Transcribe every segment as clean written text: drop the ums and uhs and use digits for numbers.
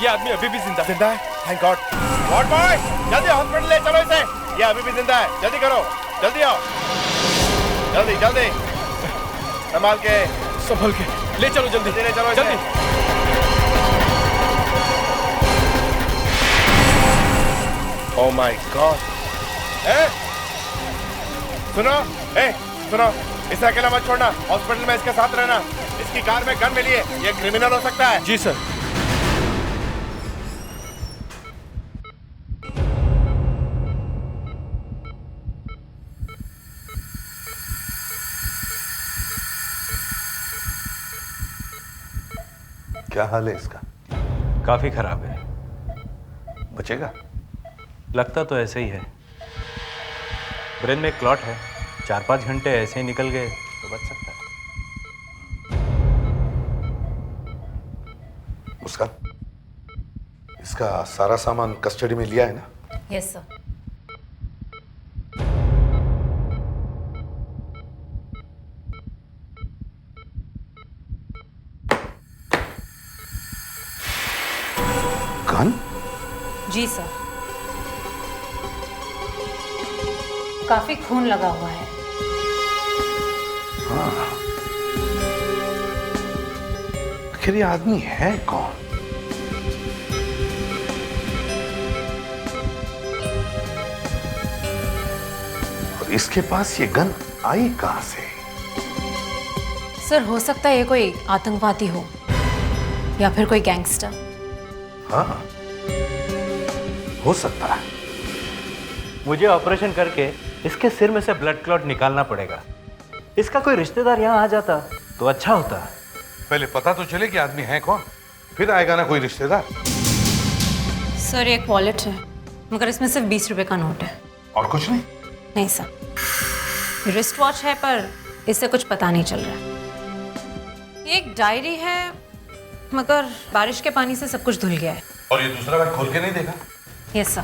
ये आदमी अभी भी जिंदा जिंदा है? Thank God. वार्ड बॉय, जल्दी हॉस्पिटल ले चलो इसे। ये अभी भी जिंदा है, जल्दी करो, जल्दी आओ, जल्दी जल्दी। संभाल के ले चलो जल्दी ले चलो इसे। जल्दी। Oh my God. सुनो, सुनो, इसे अकेला मत छोड़ना, हॉस्पिटल में इसके साथ रहना। इसकी कार में गन मिली है, ये क्रिमिनल हो सकता है। जी सर। क्या हाल है इसका? काफी खराब है। बचेगा? लगता तो ऐसे ही है। ब्रेन में एक क्लॉट है, 4-5 घंटे ऐसे ही निकल गए तो बच सकता है। मुस्कान, इसका सारा सामान कस्टडी में लिया है ना? Yes sir. गन? जी सर। काफी खून लगा हुआ है। हाँ। आखिर ये आदमी है कौन? और इसके पास ये गन आई कहां से? सर हो सकता है ये कोई आतंकवादी हो या फिर कोई गैंगस्टर। हाँ, हो सकता है। मुझे ऑपरेशन करके इसके सिर में से ब्लड क्लॉट निकालना पड़ेगा। इसका कोई रिश्तेदार यहाँ आ जाता तो अच्छा होता। पहले पता तो चले कि आदमी है कौन, फिर आएगा ना कोई रिश्तेदार। सर एक वॉलेट है, मगर इसमें सिर्फ 20 रुपए का नोट है। और कुछ नहीं? नहीं सर। रिस्ट वॉच है पर इससे कुछ पता नहीं चल रहा। एक डायरी है मगर बारिश के पानी से सब कुछ धुल गया है। और ये दूसरा बैग खोल के नहीं देखा? Yes sir.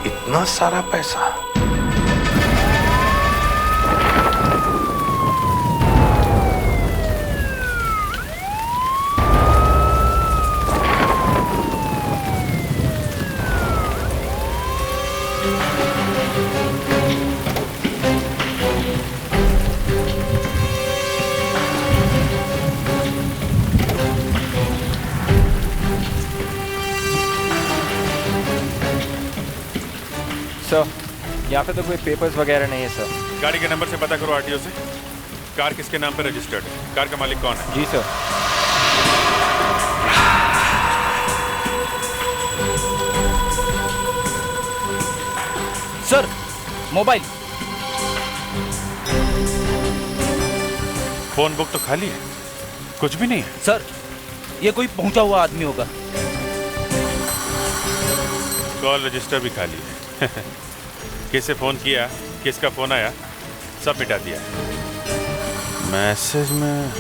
इतना सारा पैसा? सर यहाँ पे तो कोई पेपर्स वगैरह नहीं है सर। गाड़ी के नंबर से पता करो आरटीओ से। कार किसके नाम पे रजिस्टर्ड है? कार का मालिक कौन है? जी sir. Sir mobile. Phone book तो खाली है, कुछ भी नहीं है। सर ये कोई पहुंचा हुआ आदमी होगा। कॉल रजिस्टर भी खाली है। किसे फोन किया, किसका फोन आया, सब मिटा दिया। मैसेज में,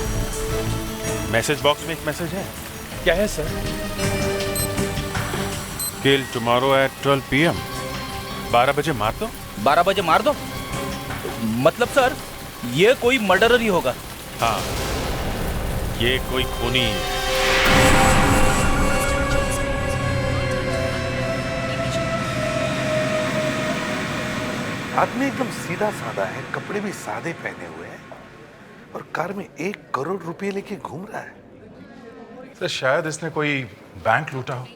मैसेज बॉक्स में एक मैसेज है। क्या है sir? Kill tomorrow at 12 PM। 12 बजे मार दो। 12 बजे मार दो? मतलब सर ये कोई मर्डरर ही होगा। हाँ, ये कोई खूनी है। आदमी एकदम सीधा साधा है, कपड़े भी सादे पहने हुए हैं और कार में 1 करोड़ रुपए लेके घूम रहा है। तो शायद इसने कोई बैंक लूटा हो,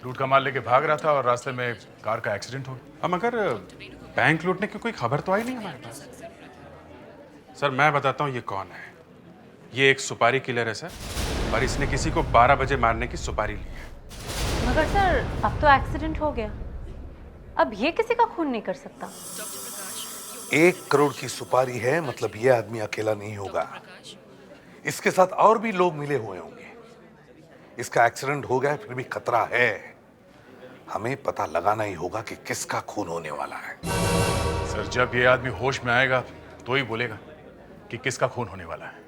लूट का माल लेके भाग रहा था और रास्ते में कार का एक्सीडेंट हो गया। अब मगर बैंक लूटने की कोई खबर तो आई नहीं हमारे पास। सर मैं बताता हूँ ये कौन है। ये एक सुपारी किलर है सर, और इसने किसी को 12 बजे मारने की सुपारी ली है। मगर सर अब तो एक्सीडेंट हो गया, अब ये किसी का खून नहीं कर सकता। 1 करोड़ की सुपारी है, मतलब ये आदमी अकेला नहीं होगा, इसके साथ और भी लोग मिले हुए होंगे। इसका एक्सीडेंट हो गया फिर भी खतरा है, हमें पता लगाना ही होगा कि किसका खून होने वाला है। सर जब ये आदमी होश में आएगा तो ही बोलेगा कि किसका खून होने वाला है।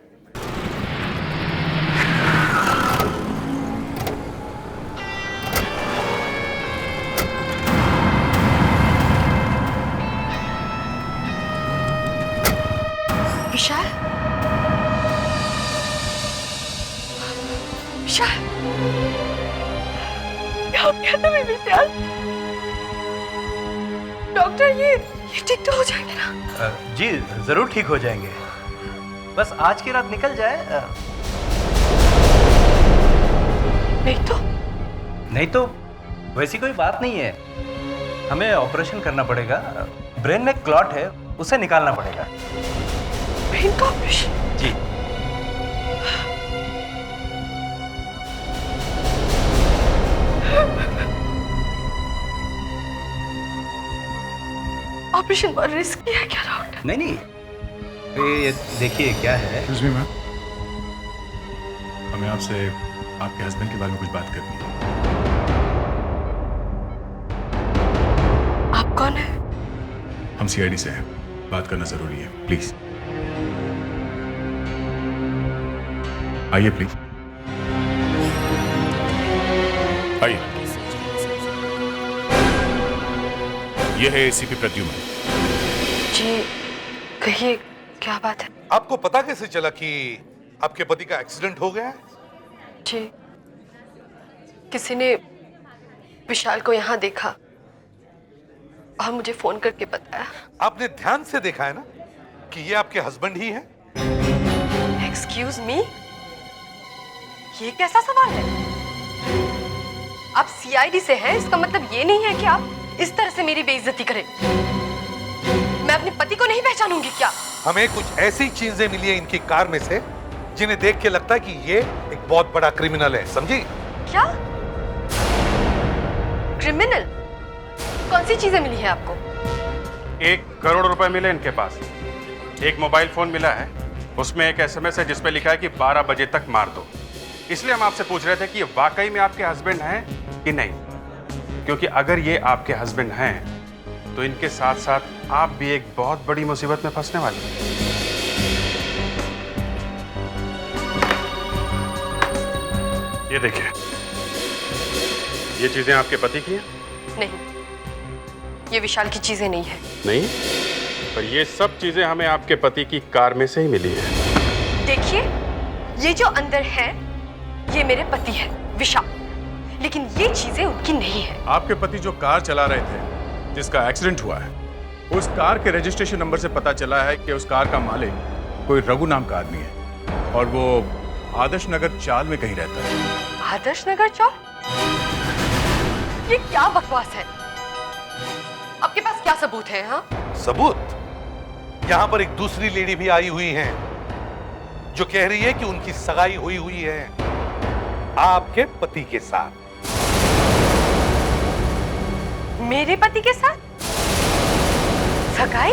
विशाल, क्या हो गया तुम्हें विशाल? डॉक्टर, ये ठीक तो हो जाएंगे ना? जी जरूर ठीक हो जाएंगे, बस आज की रात निकल जाए। नहीं तो वैसी कोई बात नहीं है, हमें ऑपरेशन करना पड़ेगा। ब्रेन में क्लॉट है, उसे निकालना पड़ेगा। ब्रेन का ऑपरेशन? जी। ऑपरेशन बहुत रिस्की है क्या डॉक्टर? नहीं, ये देखिए क्या है। एक्सक्यूज मी मैम, हमें आपसे आपके हस्बैंड के बारे में कुछ बात करनी है। आप कौन है? हम सीआईडी से हैं, बात करना जरूरी है, प्लीज आइए, प्लीज आइए। यह है एसीपी प्रद्युम्न। जी कहिए, क्या बात है? आपको पता कैसे चला कि आपके पति का एक्सीडेंट हो गया है? जी, किसी ने विशाल को यहाँ देखा और मुझे फोन करके बताया। आपने ध्यान से देखा है ना कि ये आपके हस्बैंड ही है? एक्सक्यूज मी, ये कैसा सवाल है? आप सीआईडी से हैं, इसका मतलब ये नहीं है कि आप इस तरह से मेरी बेइज्जती करें। मैं अपने पति को नहीं पहचानूंगी क्या? हमें कुछ ऐसी चीजें मिली है इनकी कार में से जिन्हें देख के लगता है कि ये एक बहुत बड़ा क्रिमिनल है, समझी? क्या क्रिमिनल? कौन सी चीजें मिली है आपको? 1 करोड़ रुपए मिले इनके पास, एक मोबाइल फोन मिला है, उसमें एक एसएमएस है जिसपे लिखा है कि 12 बजे तक मार दो। इसलिए हम आपसे पूछ रहे थे कि ये वाकई में आपके हस्बैंड हैं कि नहीं, क्योंकि अगर ये आपके हस्बैंड हैं तो इनके साथ साथ आप भी एक बहुत बड़ी मुसीबत में फंसने वाले हैं। ये देखिए, ये चीजें आपके पति की हैं? नहीं, ये विशाल की चीजें नहीं है। नहीं, पर ये सब चीजें हमें आपके पति की कार में से ही मिली है। देखिए, ये जो अंदर है ये मेरे पति है विशाल, लेकिन ये चीजें उनकी नहीं है। आपके पति जो कार चला रहे थे जिसका एक्सीडेंट हुआ है, उस कार के रजिस्ट्रेशन नंबर से पता चला है कि उस कार का मालिक कोई रघु नाम का आदमी है और वो आदर्श नगर चाल में कहीं रहता है। आदर्श नगर चाल? ये क्या बकवास है? आपके पास क्या सबूत है? हाँ, सबूत? यहाँ पर एक दूसरी लेडी भी आई हुई है जो कह रही है कि उनकी सगाई हुई है आपके पति के साथ। मेरे पति के साथ सगाई?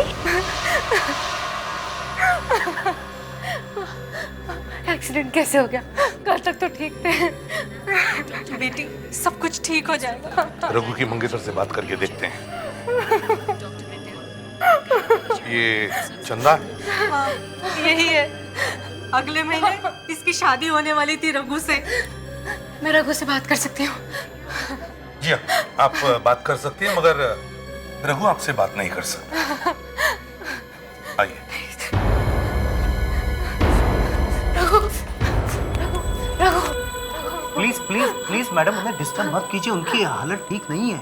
एक्सीडेंट कैसे हो गया? कल तक तो ठीक थे। बेटी, सब कुछ ठीक हो जाएगा। रघु की मंगेतर से बात करके देखते हैं। ये चंदा है? हाँ, यही है। अगले महीने इसकी शादी होने वाली थी रघु से। मैं रघु से बात कर सकती हूँ? जी हाँ, आप बात कर सकती हैं, मगर रघु आपसे बात नहीं कर सकता। आइए। प्लीज प्लीज प्लीज मैडम, उन्हें डिस्टर्ब मत कीजिए, उनकी हालत ठीक नहीं है।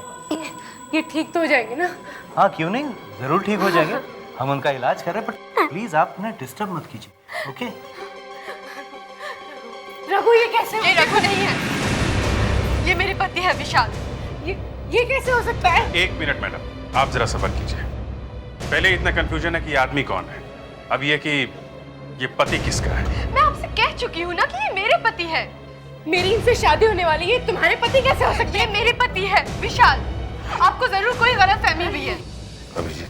ये ठीक तो हो जाएंगे ना? हाँ क्यों नहीं, जरूर ठीक हो जाएंगे। हम उनका इलाज कर रहे हैं, बट प्लीज आप उन्हें डिस्टर्ब मत कीजिए, ओके? रघु, ये कैसे? ये रघु नहीं है, ये मेरे पति है विशाल। ये कैसे हो सकता है? 1 मिनट मैडम, आप जरा सब्र कीजिए। पहले इतना कंफ्यूजन है कि ये आदमी कौन है, अब ये कि ये पति किसका है। मैं आपसे कह चुकी हूँ ना कि ये मेरे पति है। मेरी इनसे शादी होने वाली है, तुम्हारे पति कैसे हो सकते हैं? मेरे पति है विशाल, आपको जरूर कोई गलतफहमी हुई है। अभिजीत,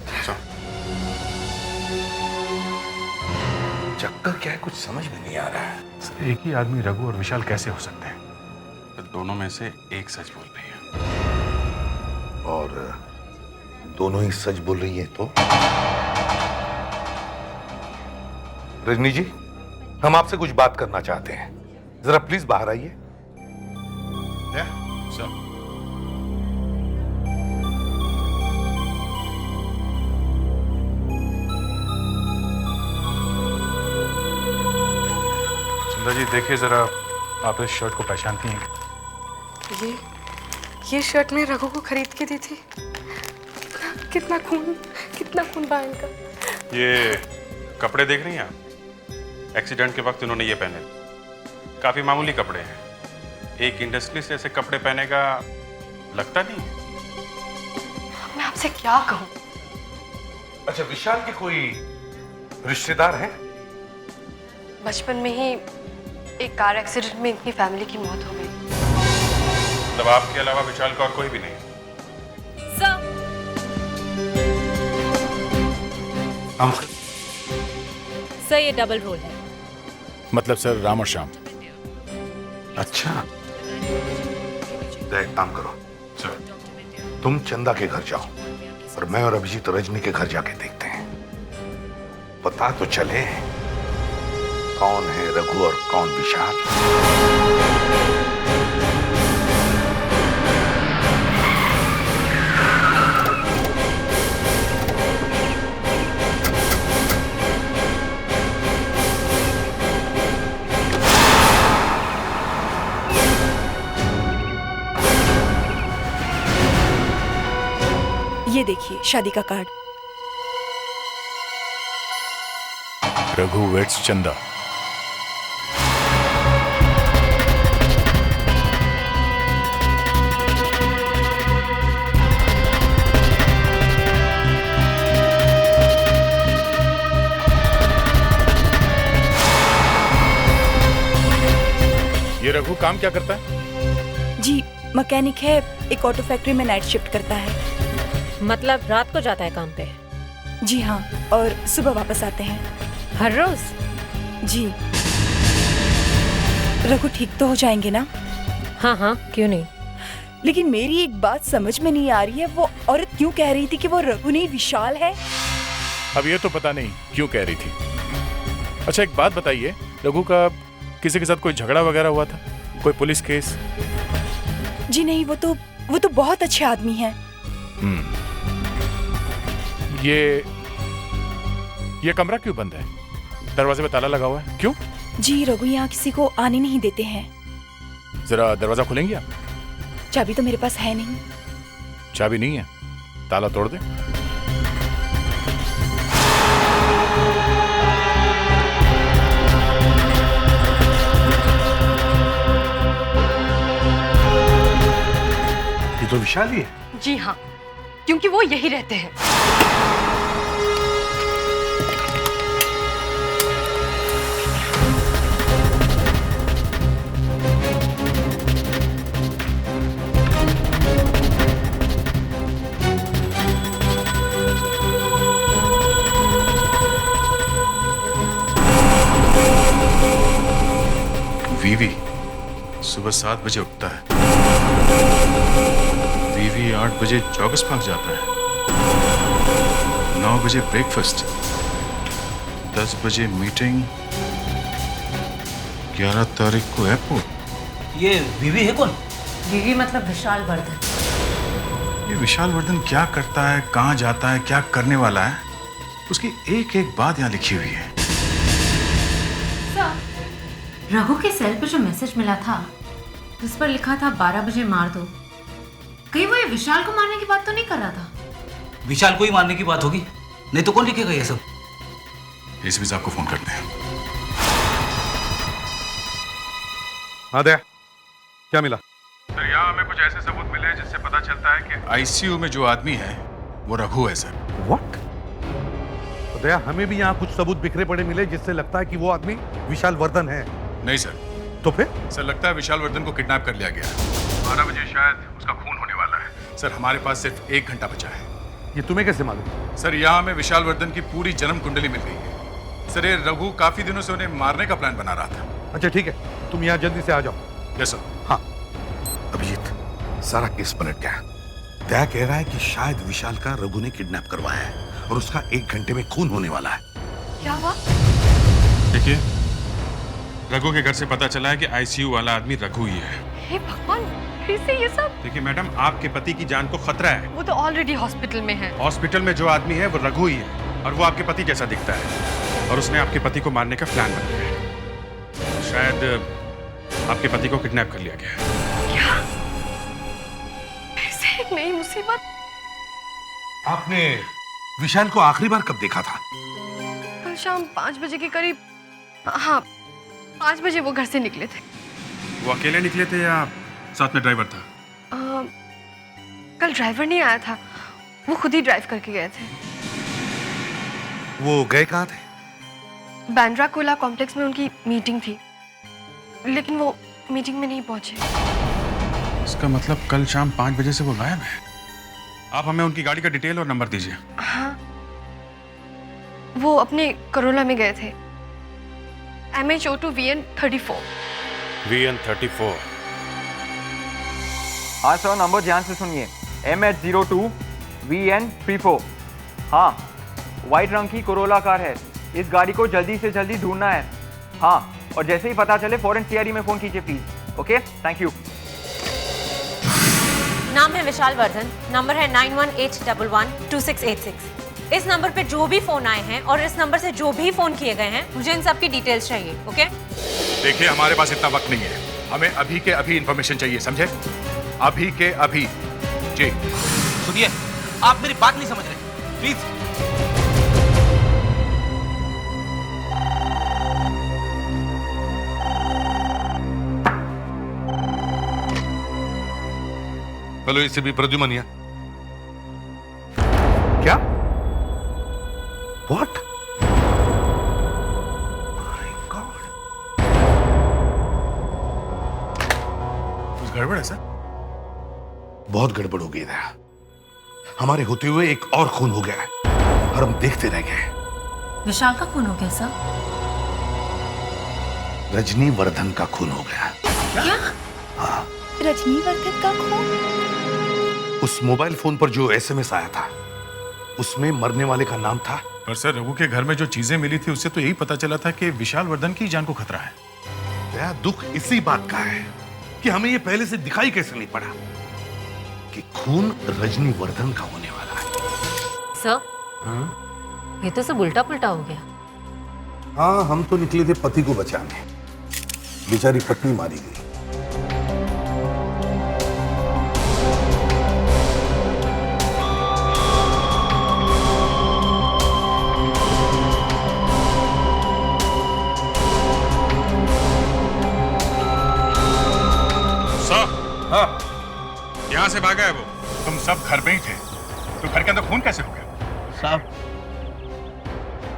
चक्कर क्या है, कुछ समझ में नहीं आ रहा है। सर, एक ही आदमी रघु और विशाल कैसे हो सकते हैं? तो दोनों में से एक सच बोल रही है। और दोनों ही सच बोल रही है तो? रजनी जी, हम आपसे कुछ बात करना चाहते हैं, जरा प्लीज बाहर आइए। सर, चंदा जी देखिए जरा, आप इस शर्ट को पहचानती हैं? ये शर्ट मैं रघु को खरीद के दी थी। कितना खून बहा इनका। ये कपड़े देख रही हैं आप? एक्सीडेंट के वक्त इन्होंने ये पहने, काफी मामूली कपड़े हैं। एक इंडस्ट्रियलिस्ट ऐसे कपड़े पहनेगा लगता नहीं है। मैं आपसे क्या कहूँ? अच्छा, विशाल के कोई रिश्तेदार हैं? बचपन में ही एक कार एक्सीडेंट में इनकी फैमिली की मौत हो गई। मतलब आपके अलावा विशाल का और कोई भी नहीं? सर ये डबल रोल है। मतलब सर राम और श्याम। अच्छा, तो एक काम करो, सर तुम चंदा के घर जाओ और मैं और अभिजीत रजनी के घर जाके देखते हैं। पता तो चले कौन है रघु और कौन विशाल। ये देखिए शादी का कार्ड। रघु वेट्स चंदा। ये रघु काम क्या करता है? जी मैकेनिक है, एक ऑटो फैक्ट्री में नाइट शिफ्ट करता है। मतलब रात को जाता है काम पे? जी हाँ, और सुबह वापस आते हैं। हर रोज? जी। रघु ठीक तो हो जाएंगे ना? हाँ हाँ, क्यों नहीं। लेकिन मेरी एक बात समझ में नहीं आ रही है, वो औरत क्यों कह रही थी कि वो रघु नहीं विशाल है? अब ये तो पता नहीं क्यों कह रही थी। अच्छा एक बात बताइए, रघु का किसी के साथ कोई झगड़ा वगैरह हुआ था? कोई पुलिस केस? जी नहीं, वो तो बहुत अच्छे आदमी हैं। ये कमरा क्यों बंद है? दरवाजे पे ताला लगा हुआ है, क्यों? जी रघु यहाँ किसी को आने नहीं देते हैं। जरा दरवाजा खोलेंगे आप? चाबी तो मेरे पास है नहीं। चाबी नहीं है? ताला तोड़ दे। ये तो विशाल ही है। जी हाँ, क्योंकि वो यही रहते हैं। वीवी सुबह 7 बजे उठता है। वीवी 8 बजे चौकस पार्क जाता है। 9 बजे ब्रेकफास्ट, 10 बजे मीटिंग, 11 तारीख को एयरपोर्ट। ये बीवी है कौन? बीवी मतलब विशाल वर्धन। ये विशाल वर्धन क्या करता है, कहाँ जाता है, क्या करने वाला है, उसकी एक एक बात यहाँ लिखी हुई है। रघु के सेल पे जो मैसेज मिला था उस पर लिखा था 12 बजे मार दो। कहीं वो ये विशाल को मारने की बात तो नहीं कर रहा था? विशाल को ही मारने की बात होगी, नहीं तो कौन लिखेगा ये सब? एसपी साहब को फोन करते हैं। हाँ दया, क्या मिला? सर यहाँ हमें कुछ ऐसे सबूत मिले हैं जिससे पता चलता है कि आईसीयू में जो आदमी है वो रघु है सर। व्हाट? दया, हमें भी यहाँ कुछ सबूत बिखरे पड़े मिले जिससे लगता है कि वो आदमी विशाल वर्धन है। नहीं सर। तो फिर? सर लगता है विशाल वर्धन को किडनैप कर लिया गया। 12 बजे शायद उसका खून होने वाला है। सर हमारे पास सिर्फ 1 घंटा बचा है। ये तुम्हें कैसे मालूम? सर यहाँ हमें विशाल वर्धन की पूरी जन्म कुंडली मिल गई है। सर ये रघु काफी दिनों से उन्हें मारने का प्लान बना रहा था। अच्छा ठीक है, तुम यहाँ जल्दी से आ जाओ। Yes sir. हाँ अभिजीत, सारा केस पलट गया। दया कह रहा है कि शायद विशाल का रघु ने किडनैप करवाया है और उसका 1 घंटे में खून होने वाला है। क्या हुआ? देखिए, रघु के घर से पता चला है कि आईसीयू वाला आदमी रघु ही है। हे भगवान, फिर से ये सब? देखिए मैडम, आपके पति की जान को खतरा है। वो तो ऑलरेडी हॉस्पिटल में है। हॉस्पिटल में जो आदमी है वो रघु ही है और वो आपके पति जैसा दिखता है और उसने आपके पति को मारने का प्लान बनाया है। शायद आपके पति को किडनैप कर लिया गया है। क्या? ऐसे एक नई मुसीबत? आपने विशाल को आखिरी बार कब देखा था? कल शाम 5 बजे के करीब। हाँ, 5 बजे वो घर से निकले थे। वो अकेले निकले थे या साथ में ड्राइवर था? कल ड्राइवर नहीं आया था, वो खुद ही ड्राइव करके गए थे। वो गए कहाँ थे? बैंड्रा कोला कॉम्प्लेक्स में उनकी मीटिंग थी, लेकिन वो मीटिंग में नहीं पहुंचे। इसका मतलब कल शाम 5 बजे से वो गायब है। आप हमें उनकी गाड़ी का डिटेल और नंबर दीजिए। हाँ, वो अपने करोला में गए थे। MH02 VN34। VN34। हाँ सर, नंबर ध्यान से सुनिए। MH02 VN34। हाँ, वाइट रंग की कोरोला कार है। इस गाड़ी को जल्दी से जल्दी ढूंढना है। हाँ, और जैसे ही पता चले फौरन CID में फोन कीजिए प्लीज। Okay, thank you. नाम है विशाल वर्धन, नंबर है 9181122686। इस नंबर पे जो भी फोन आए हैं और इस नंबर से जो भी फोन किए गए हैं, मुझे इन सब की डिटेल्स चाहिए। ओके? देखिए, हमारे पास इतना वक्त नहीं है, हमें अभी के अभी इंफॉर्मेशन चाहिए, समझे? अभी के अभी। जी सुनिए, आप मेरी बात नहीं समझ रहे, प्लीज। हेलो, इसे भी प्रद्युमन। क्या? What? My God. कुछ गड़बड़ है सर? बहुत गड़बड़ हो गई था। हमारे होते हुए एक और खून हो गया और हम देखते रह गए। विशाल का खून हो गया सर? रजनी वर्धन का खून हो गया। क्या? हाँ। रजनी वर्धन का खून? उस मोबाइल फोन पर जो SMS आया था, उसमें मरने वाले का नाम था। पर सर, रघु के घर में जो चीजें मिली थी उससे तो यही पता चला था कि विशाल वर्धन की जान को खतरा है। क्या दुख इसी बात का है कि हमें ये पहले से दिखाई कैसे नहीं पड़ा कि खून रजनी वर्धन का होने वाला है। सर, ये तो सब उल्टा पुल्टा हो गया। हाँ, हम तो निकले थे पति को बचाने, बेचारी पत्नी मारी गई। यहाँ से भागा है वो। तुम सब घर में ही थे, तो घर के अंदर खून कैसे हो गया? साहब,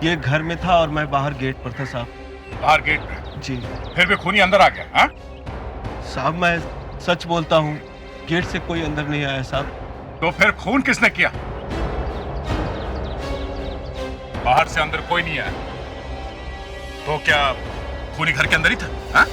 ये घर में था और मैं बाहर गेट पर था साहब। बाहर गेट पे? जी। फिर भी खूनी अंदर आ गया? हाँ साहब, मैं सच बोलता हूँ, गेट से कोई अंदर नहीं आया साहब। तो फिर खून किसने किया? बाहर से अंदर कोई नहीं आया, तो क्या खूनी घर के अंदर ही था? हाँ?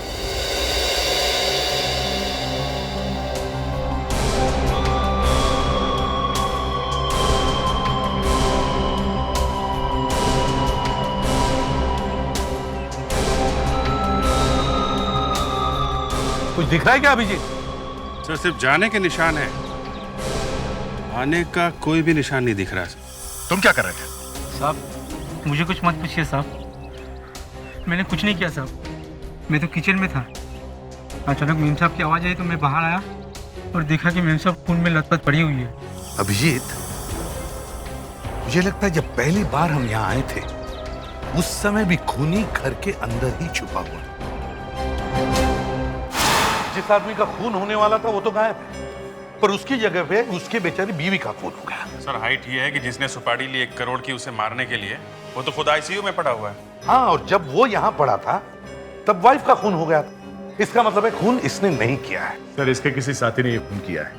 कुछ दिख रहा है क्या अभिजीत? सर, सिर्फ जाने के निशान है, आने का कोई भी निशान नहीं दिख रहा। तुम क्या कर रहे थे? साहब, मुझे कुछ मत पूछिए साहब, मैंने कुछ नहीं किया साहब। मैं तो किचन में था, अचानक मेम साहब की आवाज़ आई तो मैं बाहर आया और देखा कि मेम साहब खून में लथपथ पड़ी हुई है। अभिजीत, मुझे लगता है जब पहली बार हम यहाँ आए थे उस समय भी खूनी घर के अंदर ही छुपा हुआ। जिस आदमी का खून होने वाला था वो तो गायब है, पर उसकी जगह पे उसके बेचारी बीवी का खून हो गया। सर, हाइट ये है कि जिसने सुपारी ली 1 करोड़ की उसे मारने के लिए, वो तो खुद ICU में पड़ा हुआ है। हाँ, और जब वो यहाँ पड़ा था तब वाइफ का खून हो गया था। इसका मतलब है खून इसने नहीं किया है। सर, इसके किसी साथी ने ये खून किया है,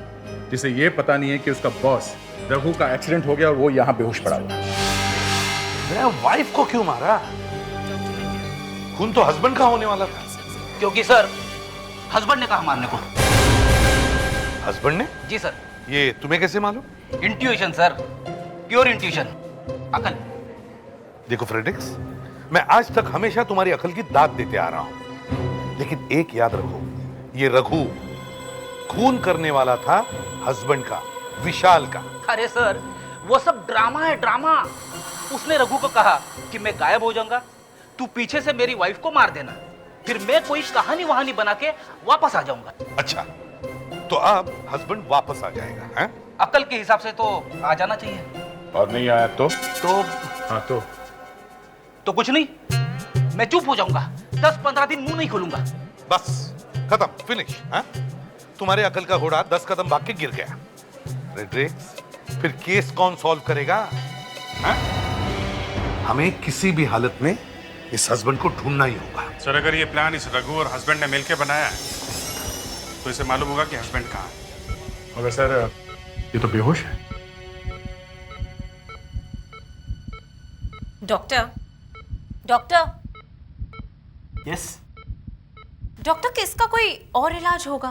जिसे ये पता नहीं है कि उसका बॉस रघु का एक्सीडेंट हो गया और वो यहाँ बेहोश पड़ा हुआ है। वाइफ को क्यों मारा? खून तो हस्बैंड का होने वाला था। क्योंकि सर, हस्बैंड ने कहा मारने को। हस्बैंड ने? जी सर। ये तुम्हें कैसे मालूम? इंट्यूशन सर, प्योर इंट्यूशन, अकल। देखो फ्रेडरिक्स, मैं आज तक हमेशा तुम्हारी अकल की दाद देते आ रहा हूं, लेकिन एक याद रखो, ये रघु खून करने वाला था हस्बैंड का, विशाल का। अरे सर, वो सब ड्रामा है, ड्रामा। उसने रघु को कहा कि मैं गायब हो जाऊंगा, तू पीछे से मेरी वाइफ को मार देना। फिर मैं कोई कहानी वहानी बना के वापस आ जाऊंगा। अच्छा, तो अब हस्बैंड वापस आ जाएगा, हैं? अक्ल के हिसाब से तो आ जाना चाहिए। और नहीं आया तो? हाँ तो कुछ नहीं, मैं चुप हो जाऊंगा, 10-15 दिन मुंह नहीं खोलूंगा। बस खत्म, फिनिश। तुम्हारे अकल का घोड़ा 10 कदम भाग के गिर गया। रेड्रिक्स, फिर केस कौन सॉल्व करेगा? हमें किसी भी हालत में इस हस्बैंड को ढूंढना ही होगा। सर अगर ये प्लान इस रघु और हस्बैंड ने मिलकर बनाया है तो इसे मालूम होगा कि हस्बैंड कहाँ है। मगर सर ये तो बेहोश है। Doctor yes. डॉक्टर, किसका कोई और इलाज होगा?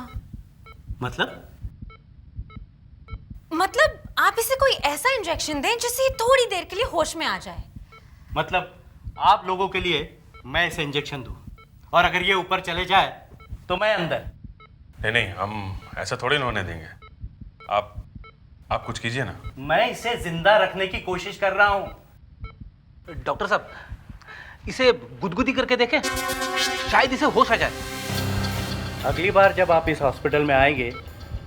मतलब आप इसे कोई ऐसा इंजेक्शन दें जिससे ये थोड़ी देर के लिए होश में आ जाए। मतलब आप लोगों के लिए मैं इसे इंजेक्शन दूं और अगर ये ऊपर चले जाए तो मैं अंदर। नहीं, हम ऐसा थोड़ी ना होने देंगे। आप कुछ कीजिए ना। मैं इसे जिंदा रखने की कोशिश कर रहा हूं। डॉक्टर साहब, इसे गुदगुदी करके देखें, शायद इसे होश आ जाए। अगली बार जब आप इस हॉस्पिटल में आएंगे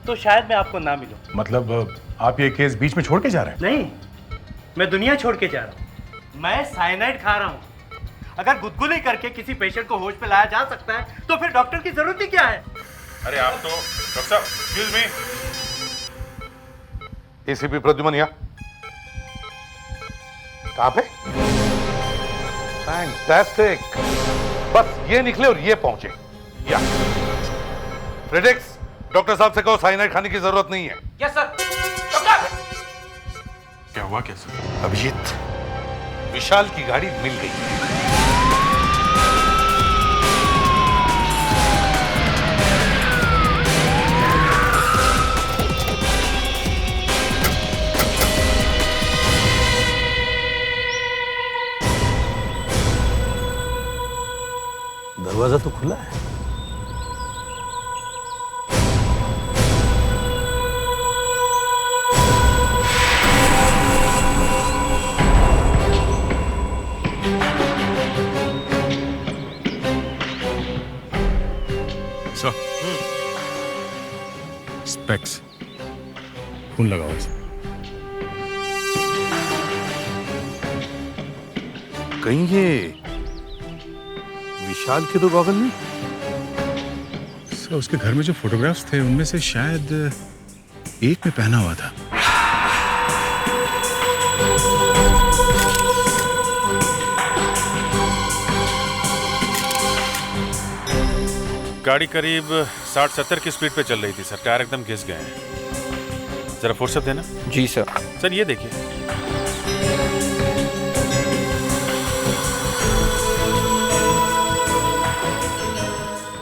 तो शायद मैं आपको ना मिलूं। मतलब आप ये केस बीच में छोड़ के जा रहे हैं? नहीं, मैं दुनिया छोड़ के जा रहा हूं। मैं साइनाइड खा रहा हूं। अगर गुदगुदी करके किसी पेशेंट को होश में लाया जा सकता है तो फिर डॉक्टर की जरूरत ही क्या है? अरे आप तो डॉक्टर साहब, एक्सक्यूज मी। एसीपी प्रद्युमन यहाँ। कहाँ पे? फैंटास्टिक। बस ये निकले और ये पहुंचे। या फ्रेडेक्स, डॉक्टर साहब से कहो साइनाइड खाने की जरूरत नहीं है। Yes sir. डॉक्टर, क्या हुआ? कैसे? अभिजीत, विशाल की गाड़ी मिल गई। दरवाजा तो खुला है। स्पेक्स, खून लगाओ इसे। कहीं ये विशाल के तो गॉगल नहीं? सर उसके घर में जो फोटोग्राफ्स थे उनमें से शायद एक में पहना हुआ था। गाड़ी करीब 60-70 की स्पीड पे चल रही थी सर। टायर एकदम घिस गए हैं। जरा फुर्सत देना। जी सर। सर ये देखिए,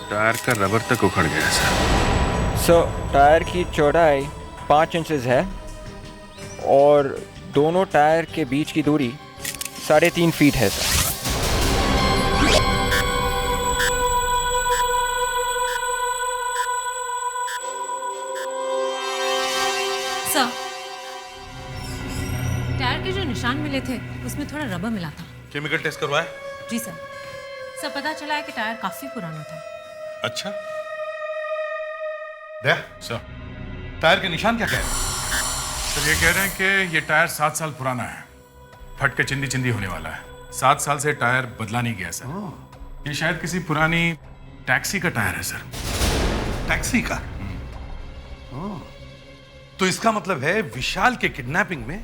टायर का रबर तक उखड़ गया सर टायर की चौड़ाई 5 इंचेस है और दोनों टायर के बीच की दूरी 3.5 फीट है सर। सर, टायर के जो निशान मिले थे उसमें थोड़ा रबर मिला था। केमिकल टेस्ट करवाया? जी सर। सर, पता चला है कि टायर काफी पुराना था। अच्छा, दया सर। टायर के निशान क्या कह रहे हैं? सर ये कह रहे हैं कि ये टायर 7 साल पुराना है, फट के चिंदी चिंदी होने वाला है। 7 साल से टायर बदला नहीं गया सर। ये शायद किसी पुरानी टैक्सी का टायर है सर। टैक्सी का? तो इसका मतलब है विशाल के किडनैपिंग में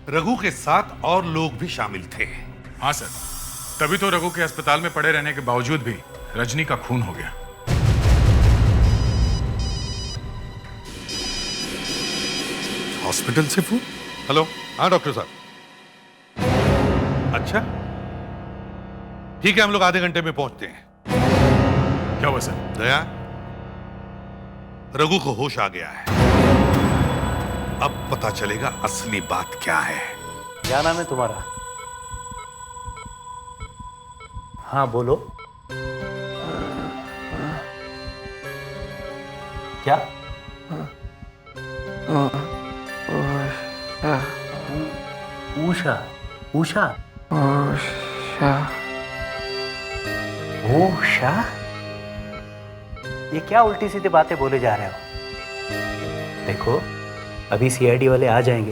रघु के साथ और लोग भी शामिल थे। हाँ सर, तभी तो रघु के अस्पताल में पड़े रहने के बावजूद भी रजनी का खून हो गया। हॉस्पिटल से फोन? हेलो, हाँ डॉक्टर साहब। अच्छा ठीक है, हम लोग आधे घंटे में पहुंचते हैं। क्या हुआ सर? दया, रघु को होश आ गया है। अब पता चलेगा असली बात क्या है। क्या नाम है तुम्हारा? हाँ बोलो। क्या? उषा। उषा। उषा। उषा, ये क्या उल्टी सीधी बातें बोले जा रहे हो? देखो अभी सीआईडी वाले आ जाएंगे,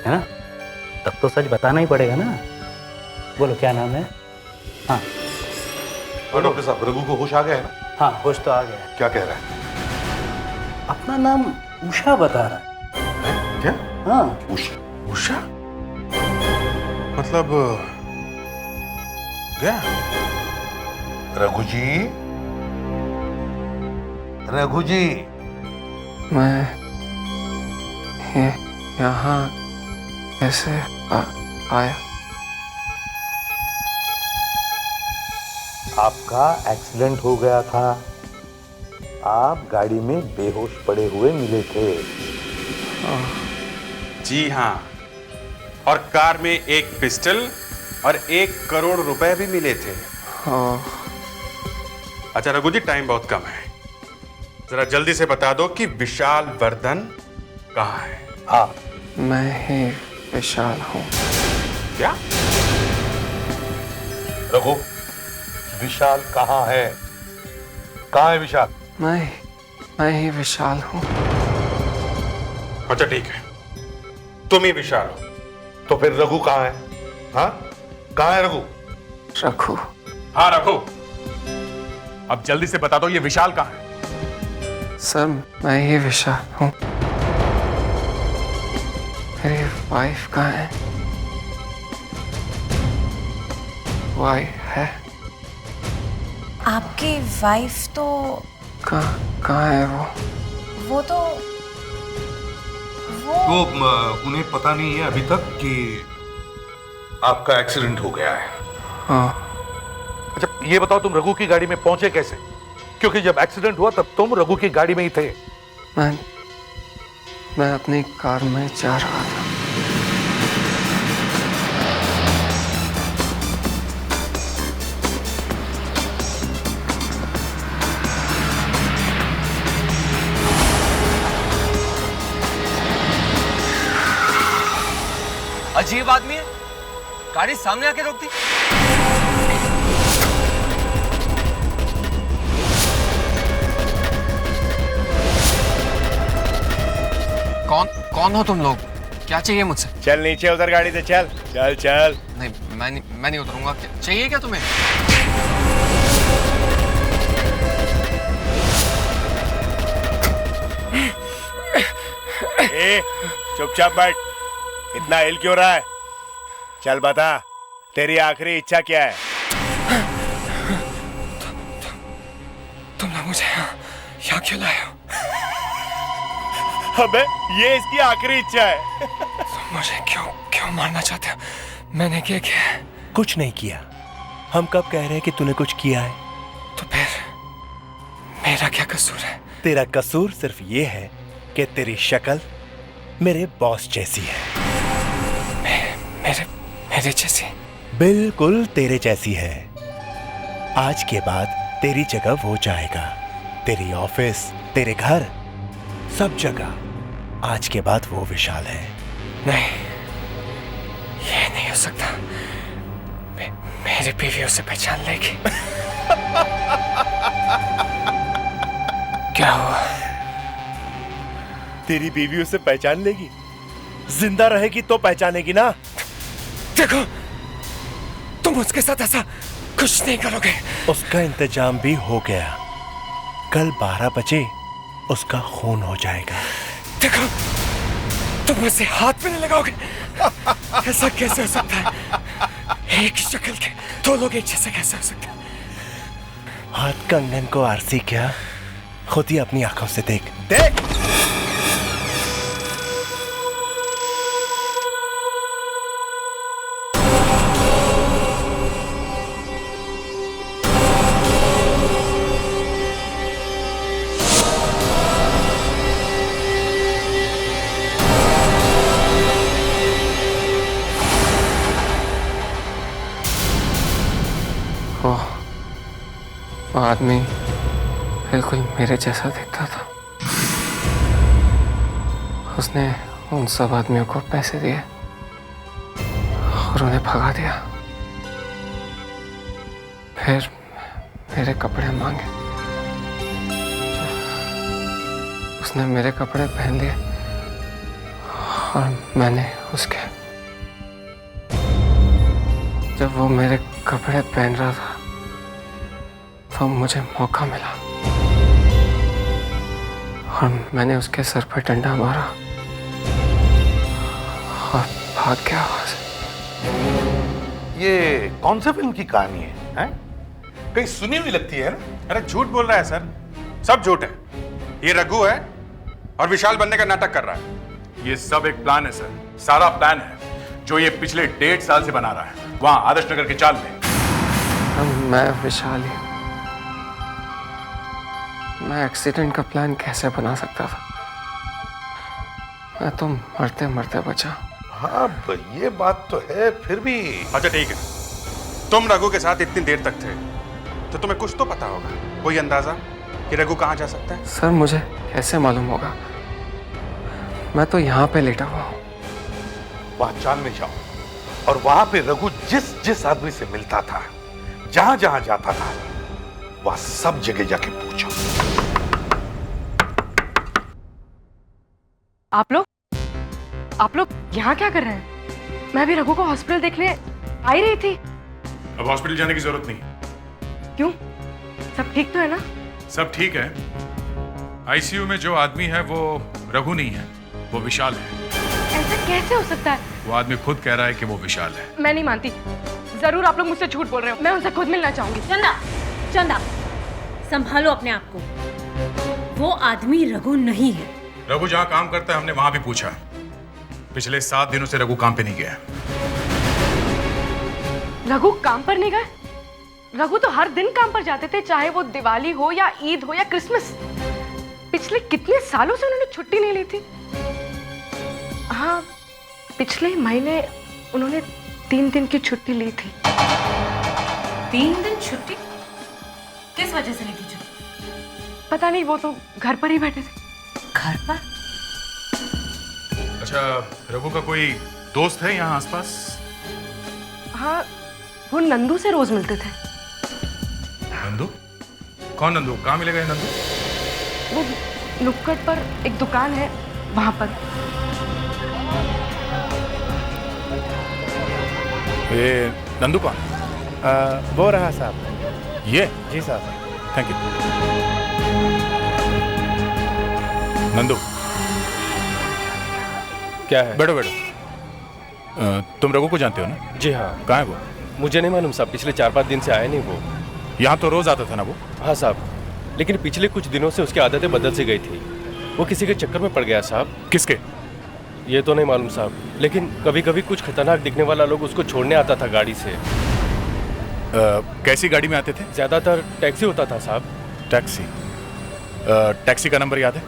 है ना? तब तो सच बताना ही पड़ेगा ना। बोलो क्या नाम है? हाँ डॉक्टर साहब, रघु को होश आ गया है ना? हाँ होश तो आ गया है। क्या कह रहा है? अपना नाम उषा बता रहा है। क्या? हाँ उषा। उषा मतलब गया? रघु जी, रघु जी, मैं यहाँ कैसे आया? आपका एक्सीडेंट हो गया था। आप गाड़ी में बेहोश पड़े हुए मिले थे। जी हाँ, और कार में एक पिस्टल और 1 करोड़ रुपए भी मिले थे। अच्छा रघु जी, टाइम बहुत कम है, जरा जल्दी से बता दो कि विशाल वर्धन कहाँ है? हाँ, मैं ही विशाल हूँ। क्या? रघु, विशाल कहाँ है? कहाँ है विशाल? मैं ही विशाल हूँ। अच्छा ठीक है, तुम ही विशाल हो। तो फिर रघु कहाँ है? हाँ, कहाँ है रघु? रघु? हाँ रघु, अब जल्दी से बता दो ये विशाल कहाँ है? सर मैं ही विशाल हूँ। मेरी वाइफ कहाँ है? वाइफ है? आपकी वाइफ तो कहाँ है वो तो उन्हें पता नहीं है अभी तक कि आपका एक्सीडेंट हो गया है। हाँ। अच्छा ये बताओ, तुम रघु की गाड़ी में पहुंचे कैसे? क्योंकि जब एक्सीडेंट हुआ तब तुम रघु की गाड़ी में ही थे। मैं अपनी कार में जा रहा था। अजीब आदमी है, गाड़ी सामने आके रोक दी। कौन हो तुम लोग? क्या चाहिए मुझसे? चल नीचे उधर गाड़ी से, चल चल चल। नहीं मैं नहीं उतरूंगा। चाहिए क्या तुम्हें? ए, चुपचाप बैठ। इतना हिल क्यों रहा है? चल बता, तेरी आखिरी इच्छा क्या है? तुमने मुझे यहाँ क्यों लाए हो? अबे ये इसकी आखिरी इच्छा है। तुम मुझे क्यों मारना चाहते हो? मैंने क्या किया है? कुछ नहीं किया। हम कब कह रहे हैं कि तूने कुछ किया है? तो फिर मेरा क्या कसूर है? तेरा कसूर सिर्फ ये है कि तेरी शक्ल मेरे बॉस जैसी है। मेरे जैसी? बिल्कुल तेरे जैसी है। आज के बाद तेरी जगह वो जाएगा। तेरी ऑफिस, तेरे घर, सब जगह आज के बाद वो विशाल है। नहीं, ये नहीं हो सकता। मेरी बीवी उसे पहचान लेगी। क्या हुआ? तेरी बीवी उसे पहचान लेगी? जिंदा रहेगी तो पहचानेगी ना। देखो, तुम उसके साथ ऐसा कुछ नहीं करोगे। उसका इंतजाम भी हो गया। कल 12 बजे उसका खून हो जाएगा। देखो, तुम उसे हाथ में नहीं लगाओगे। ऐसा कैसे हो सकता है? एक ही शक्ल के दो लोग एक जैसे कैसे हो सकते हैं? हाथ कंगन को आरसी क्या, खुद ही अपनी आंखों से देख। देख वो आदमी बिल्कुल मेरे जैसा दिखता था। उसने उन सब आदमियों को पैसे दिए और उन्हें भगा दिया। फिर मेरे कपड़े मांगे, उसने मेरे कपड़े पहन लिए और मैंने उसके। जब वो मेरे कपड़े पहन रहा था तो मुझे मौका मिला और मैंने उसके सर पर डंडा मारा और भाग गया वहां से। ये कौन सी फिल्म की कहानी है, हैं? कहीं सुनी हुई लगती है ना? अरे झूठ बोल रहा है सर, सब झूठ है। ये रघु है और विशाल बनने का नाटक कर रहा है। ये सब एक प्लान है सर, सारा प्लान है जो ये पिछले 1.5 साल से बना रहा है वहां आदर्श नगर के चाल में। मैं विशाल ही, मैं एक्सीडेंट का प्लान कैसे बना सकता था? मैं तो मरते मरते बचा। हाँ ये बात तो है, फिर भी। अच्छा ठीक है, तुम रघु के साथ इतनी देर तक थे तो तुम्हें कुछ तो पता होगा, कोई अंदाजा कि रघु कहाँ जा सकता है? सर मुझे कैसे मालूम होगा? मैं तो यहाँ पे लेटा हुआ हूँ। वहां चाल में जाओ और वहां पे रघु जिस जिस आदमी से मिलता था, जहां जहां जाता था, वहां सब जगह जाके पूछो। आप लोग यहाँ क्या कर रहे हैं? मैं भी रघु को हॉस्पिटल देखने आ ही रही थी। अब हॉस्पिटल जाने की जरूरत नहीं। क्यों? सब ठीक तो है ना? सब ठीक है। आईसीयू में जो आदमी है वो रघु नहीं है, वो विशाल है। ऐसा कैसे हो सकता है? वो आदमी खुद कह रहा है कि वो विशाल है। मैं नहीं मानती। जरूर आप लोग मुझसे झूठ बोल रहे हो। मैं उनसे खुद मिलना चाहूंगी। चंदा संभालो अपने आप को। वो आदमी रघु नहीं है। रघु जहाँ काम करता है हमने वहां भी पूछा, पिछले 7 दिनों से रघु काम पे नहीं गया। रघु काम पर नहीं गए? रघु तो हर दिन काम पर जाते थे, चाहे वो दिवाली हो या ईद हो या क्रिसमस। पिछले कितने सालों से उन्होंने छुट्टी नहीं ली थी। हाँ, पिछले महीने उन्होंने 3 दिन की छुट्टी ली थी। 3 दिन छुट्टी? किस वजह से ली थी छुट्टी? पता नहीं, वो तो घर पर ही बैठे थे। घर पर? अच्छा, रघु का कोई दोस्त है यहाँ आसपास? हाँ, वो नंदू से रोज मिलते थे। नंदू? कौन नंदू? कहाँ मिलेगा ये नंदू? वो नुक्कड़ पर एक दुकान है, वहां पर। ये नंदू कौन? वो रहा साहब। ये? जी साहब। Thank you. नंदू, क्या है? बैठो बैठो। तुम रघु को जानते हो ना? जी हाँ। कहाँ है वो? मुझे नहीं मालूम साहब, पिछले 4-5 दिन से आया नहीं वो। यहाँ तो रोज आता था ना वो? हाँ साहब, लेकिन पिछले कुछ दिनों से उसकी आदतें बदल सी गई थी। वो किसी के चक्कर में पड़ गया साहब। किसके? ये तो नहीं मालूम साहब, लेकिन कभी कभी कुछ खतरनाक दिखने वाला लोग उसको छोड़ने आता था गाड़ी से। कैसी गाड़ी में आते थे? ज्यादातर टैक्सी होता था साहब। टैक्सी? टैक्सी का नंबर याद है?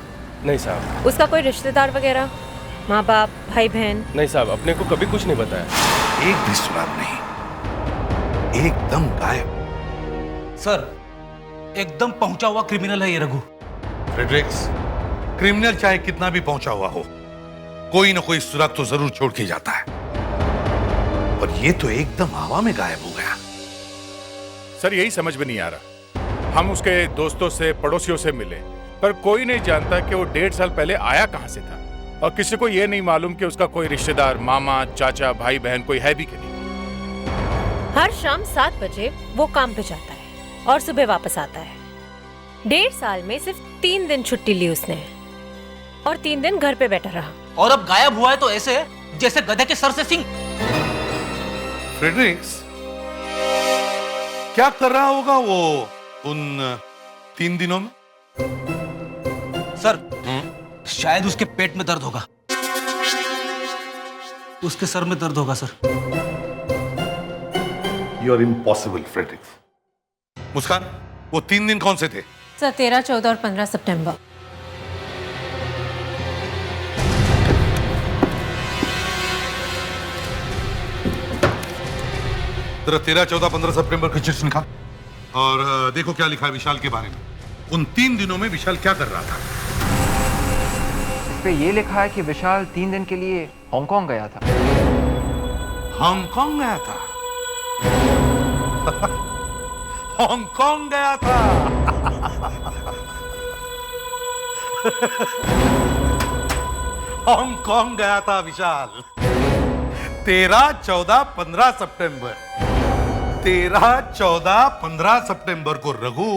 नहीं साहब। उसका कोई रिश्तेदार वगैरह, माँ बाप, भाई बहन? नहीं साहब, अपने को कभी कुछ नहीं बताया। एक भी सुराग नहीं, एकदम गायब। सर, एकदम पहुंचा हुआ क्रिमिनल है ये रघु। फ्रेडरिक्स, क्रिमिनल चाहे कितना भी पहुंचा हुआ हो, कोई ना कोई सुराग तो जरूर छोड़ के जाता है। और ये तो एकदम हवा में गायब हो गया। सर यही समझ में नहीं आ रहा। हम उसके दोस्तों से, पड़ोसियों से मिले, पर कोई नहीं जानता कि वो 1.5 साल पहले आया कहां से था। और किसी को ये नहीं मालूम कि उसका कोई रिश्तेदार, मामा, चाचा, भाई बहन कोई है भी कि नहीं। हर शाम 7 बजे वो काम पे जाता है और सुबह वापस आता है। 1.5 साल में सिर्फ 3 दिन छुट्टी ली उसने और 3 दिन घर पे बैठा रहा। और अब गायब हुआ है तो ऐसे जैसे गधे के सर से सिंग। फ्रेडरिक्स, क्या कर रहा होगा वो उन 3 दिनों में? सर, शायद उसके पेट में दर्द होगा, उसके सर में दर्द होगा sir. You are impossible Fredericks. Muskaan, वो 3 दिन कौन से थे? सर 13, 14 और 15 सितंबर। तेरा 13, 14, 15 सितंबर की चिट्ठी निकाल और देखो क्या लिखा है विशाल के बारे में। उन 3 दिनों में विशाल क्या कर रहा था? इस पे ये लिखा है कि विशाल 3 दिन के लिए हांगकांग गया था। हांगकांग गया था? हांगकांग गया था। हांगकांग गया था विशाल। 13, 14, 15 सितंबर 13, 14, 15 सितंबर को रघु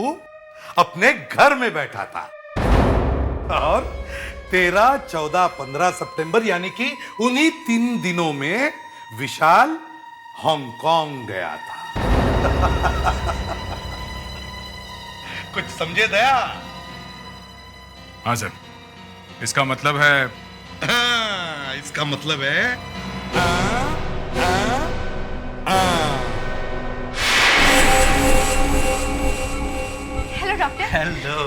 अपने घर में बैठा था और 13, 14, 15 सितंबर यानी कि उन्हीं 3 दिनों में विशाल हांगकांग गया था। कुछ समझे दया? हाँ सर, इसका मतलब है इसका मतलब है हेलो डॉक्टर। हेलो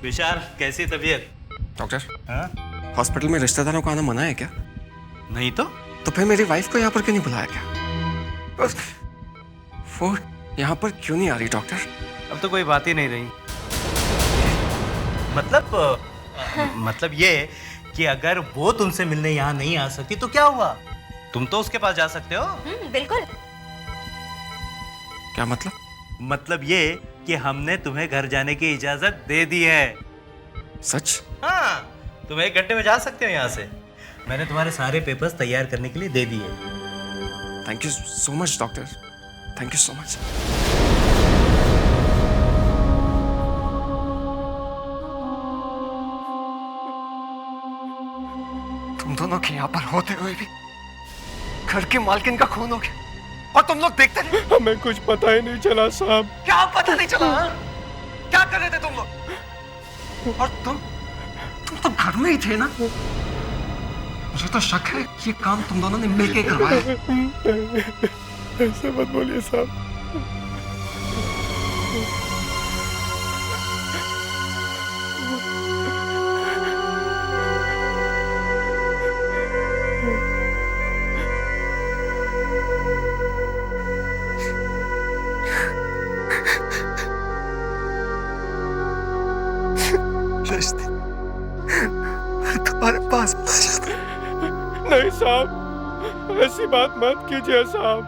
विशाल, कैसी तबीयत? डॉक्टर, हॉस्पिटल में रिश्तेदारों को आना मना है क्या? नहीं तो फिर मेरी वाइफ को यहाँ पर क्यों नहीं बुलाया क्या? वो यहाँ पर क्यों नहीं आ रही डॉक्टर? अब तो कोई बात ही नहीं रही। मतलब ये कि अगर वो तुमसे मिलने यहाँ नहीं आ सकती तो क्या हुआ? तुम तो उसके पास जा सकते हो। बिल्कुल। क्या मतलब? मतलब ये कि हमने तुम्हें घर जाने की इजाजत दे दी है। सच? हाँ, तुम 1 घंटे में जा सकते हो यहाँ से। मैंने तुम्हारे सारे पेपर्स तैयार करने के लिए दे दिए। Thank you so much doctor, thank you so much. तुम दोनों के यहाँ पर होते हुए भी घर के मालकिन का खून हो गया और तुम लोग देखते रहे। हमें कुछ पता ही नहीं चला साहब। क्या पता नहीं चला? क्या कर रहे थे तुम लोग? और तुम तो घर में ही थे ना? मुझे तो शक है कि ये काम तुम दोनों ने मिलके करवाया। ऐसे मत बोलिए साहब। तुम्हारे पास नहीं साहब, ऐसी बात मत कीजिए साहब।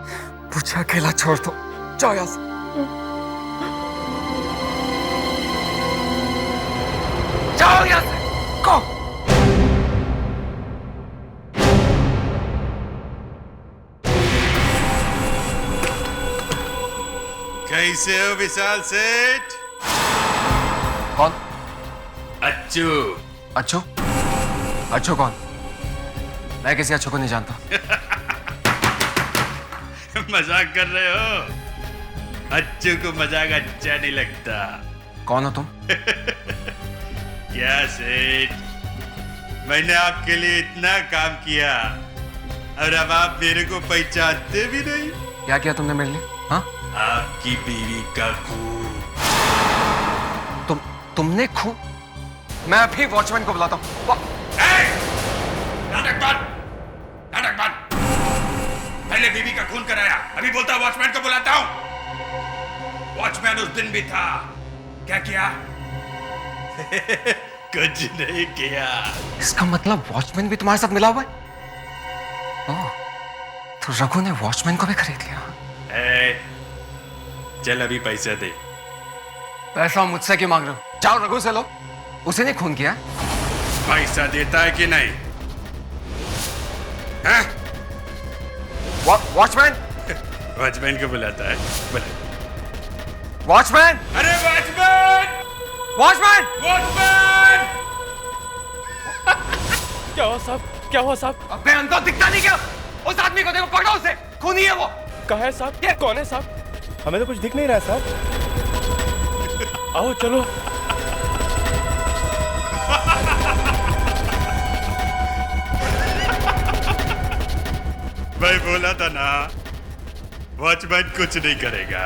मुझे अकेला छोड़ दो, जाओ यहाँ से। जाओ यहाँ से, गो। कैसे हो विशाल सेठ? कौन? अच्छू। अच्छू? अच्छू कौन? मैं किसी अच्छू को नहीं जानता। मजाक कर रहे हो? अच्छू को मजाक अच्छा नहीं लगता। कौन हो तुम? क्या सेठ, मैंने आपके लिए इतना काम किया और अब आप मेरे को पहचानते भी नहीं। क्या किया तुमने मेरे लिए? हाँ? आपकी बीवी का खून। तुमने खून? मैं अभी वॉचमैन को बुलाता हूँ। नाटक बंद, नाटक बंद। पहले बीवी का खून कराया, अभी बोलता वॉचमैन को बुलाता हूँ। वॉचमैन उस दिन भी था, क्या किया? कुछ नहीं किया। इसका मतलब वॉचमैन भी तुम्हारे साथ मिला हुआ है? ओह, तो रघु ने वॉचमैन को भी खरीद लिया। चल अभी पैसा दे। पैसा मुझसे क्यों मांग रहे हो? जाओ रघु से लो, उसे नहीं खून किया। पैसा देता है कि नहीं? वॉचमैन? वॉचमैन को बुलाता है, बुला। वॉचमैन! अरे वॉचमैन! वॉचमैन! वॉचमैन! क्या हुआ साहब? क्या हुआ साहब? अबे अंदर दिखता नहीं क्या? उस आदमी को देखो, पकड़ो उसे। खूनी है वो। कहाँ है साहब? क्या कौन है साहब? हमें तो कुछ दिख नहीं रहा साहब। आओ चलो। मैं बोला था ना, वॉचमैन कुछ नहीं करेगा।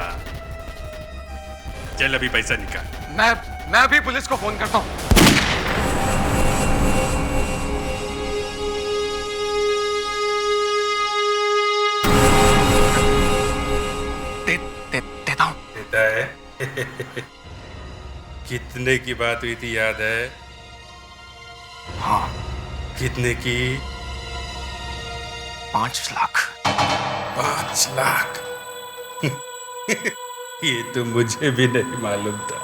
चल अभी पैसा निकाल। मैं अभी पुलिस को फोन करता हूँ। देता हूँ। देता है? कितने की बात हुई थी याद है? हाँ। कितने की? 5 लाख। 5 लाख? ये तो मुझे भी नहीं मालूम था।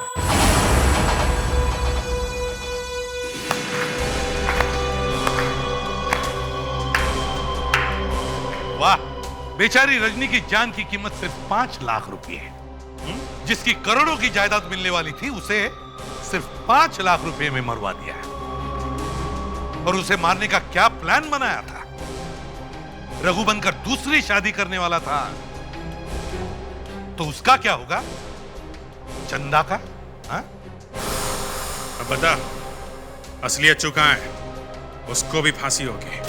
वाह, बेचारी रजनी की जान की कीमत सिर्फ 5 लाख रुपए है। जिसकी करोड़ों की जायदाद मिलने वाली थी उसे सिर्फ 5 लाख रुपए में मरवा दिया है। और उसे मारने का क्या प्लान बनाया था? रघु बनकर दूसरी शादी करने वाला था, तो उसका क्या होगा? चंदा का? हा? अब बता, असलियत चुका है, उसको भी फांसी होगी।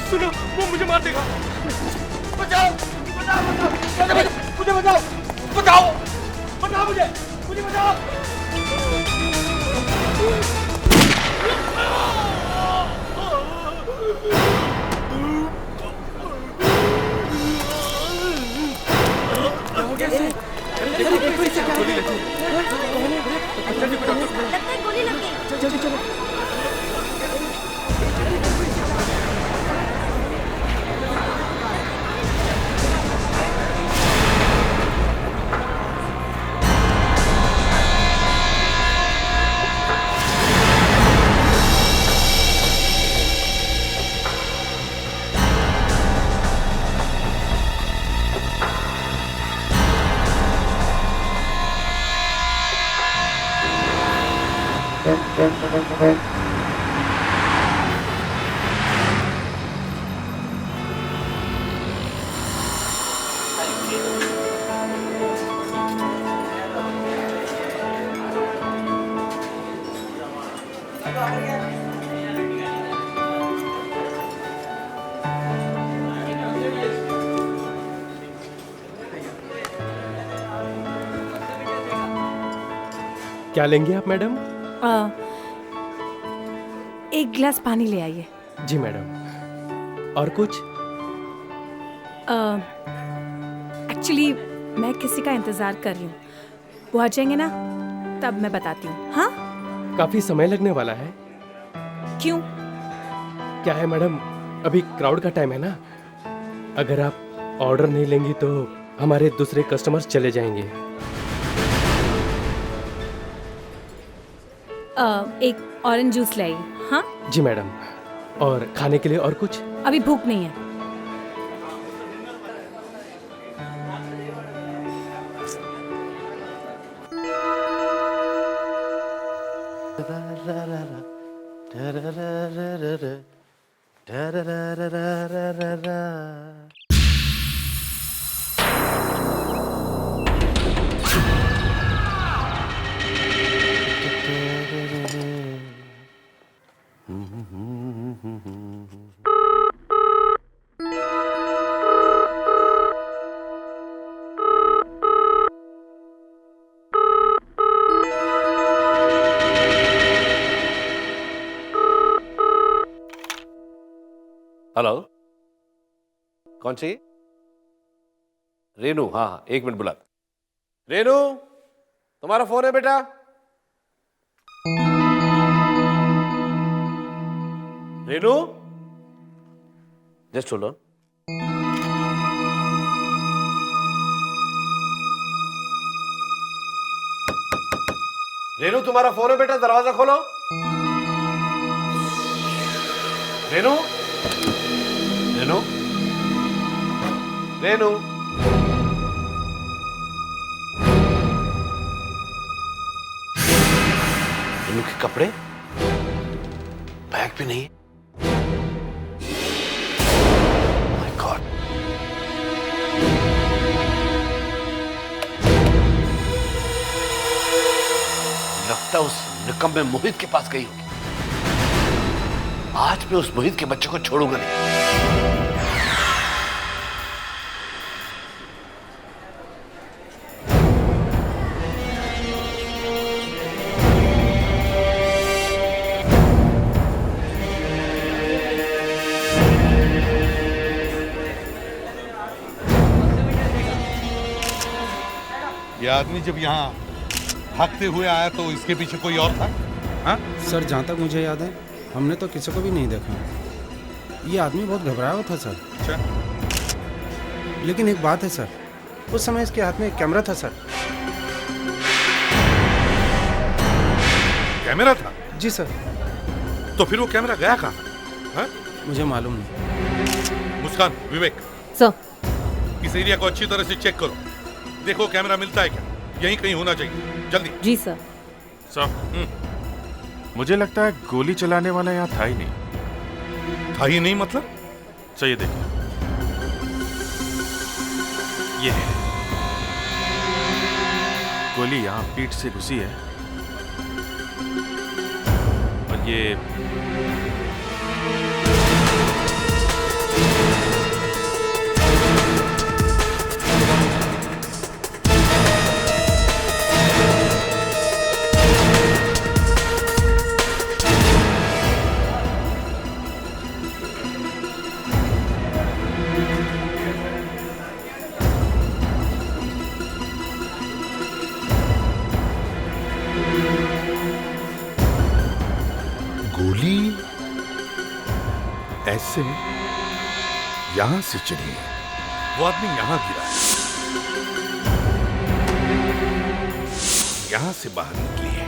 सुनो, वो मुझे मार देगा। बचाओ, बचाओ, मुझे बचाओ, बचाओ, बचाओ मुझे, मुझे बचाओ। गोली लग गई। जल्दी चलो। क्या लेंगे आप मैडम? एक गिलास पानी ले आइए। जी मैडम। और कुछ? एक्चुअली मैं किसी का इंतज़ार कर रही हूँ, वो आ जाएंगे ना तब मैं बताती हूँ। हाँ, काफी समय लगने वाला है। क्यों? क्या है मैडम, अभी क्राउड का टाइम है ना, अगर आप ऑर्डर नहीं लेंगी तो हमारे दूसरे कस्टमर्स चले जाएंगे। एक ऑरेंज जूस लाई। हाँ जी मैडम। और खाने के लिए और कुछ? अभी भूख नहीं है। हेलो, कौन चाहिए? रेनू, हाँ हाँ, 1 मिनट बुला। रेनू, तुम्हारा फोन है बेटा? Renu, just hold on. Renu, तुम्हारा फोन है बेटा, दरवाजा खोलो। रेनू, रेनू, रेनू, रेनू के कपड़े, बैग भी नहीं है। माय गॉड, लगता है उस निकम्मे मोहित के पास गई होगी। आज मैं उस मोहित के बच्चे को छोड़ूंगा नहीं। ये आदमी जब यहाँ भागते हुए आया तो इसके पीछे कोई और था? हाँ? सर, जहाँ तक मुझे याद है हमने तो किसी को भी नहीं देखा। ये आदमी बहुत घबराया हुआ था सर। अच्छा। लेकिन एक बात है सर, उस समय इसके हाथ में एक कैमरा था सर। कैमरा था? जी सर। तो फिर वो कैमरा गया कहाँ? हाँ? मुझे मालूम नहीं। मुस्कान, विवेक, सर इस एरिया को अच्छी तरह से चेक करो। देखो कैमरा मिलता है क्या? यहीं कहीं होना चाहिए, जल्दी। जी सर। सर, मुझे लगता है गोली चलाने वाला यहाँ था ही नहीं। था ही नहीं मतलब? सर ये देखिए, ये है गोली, यहाँ पीठ से घुसी है और ये गोली ऐसे यहां से चली है, वो आदमी यहां गिरा है, यहां से बाहर निकली है।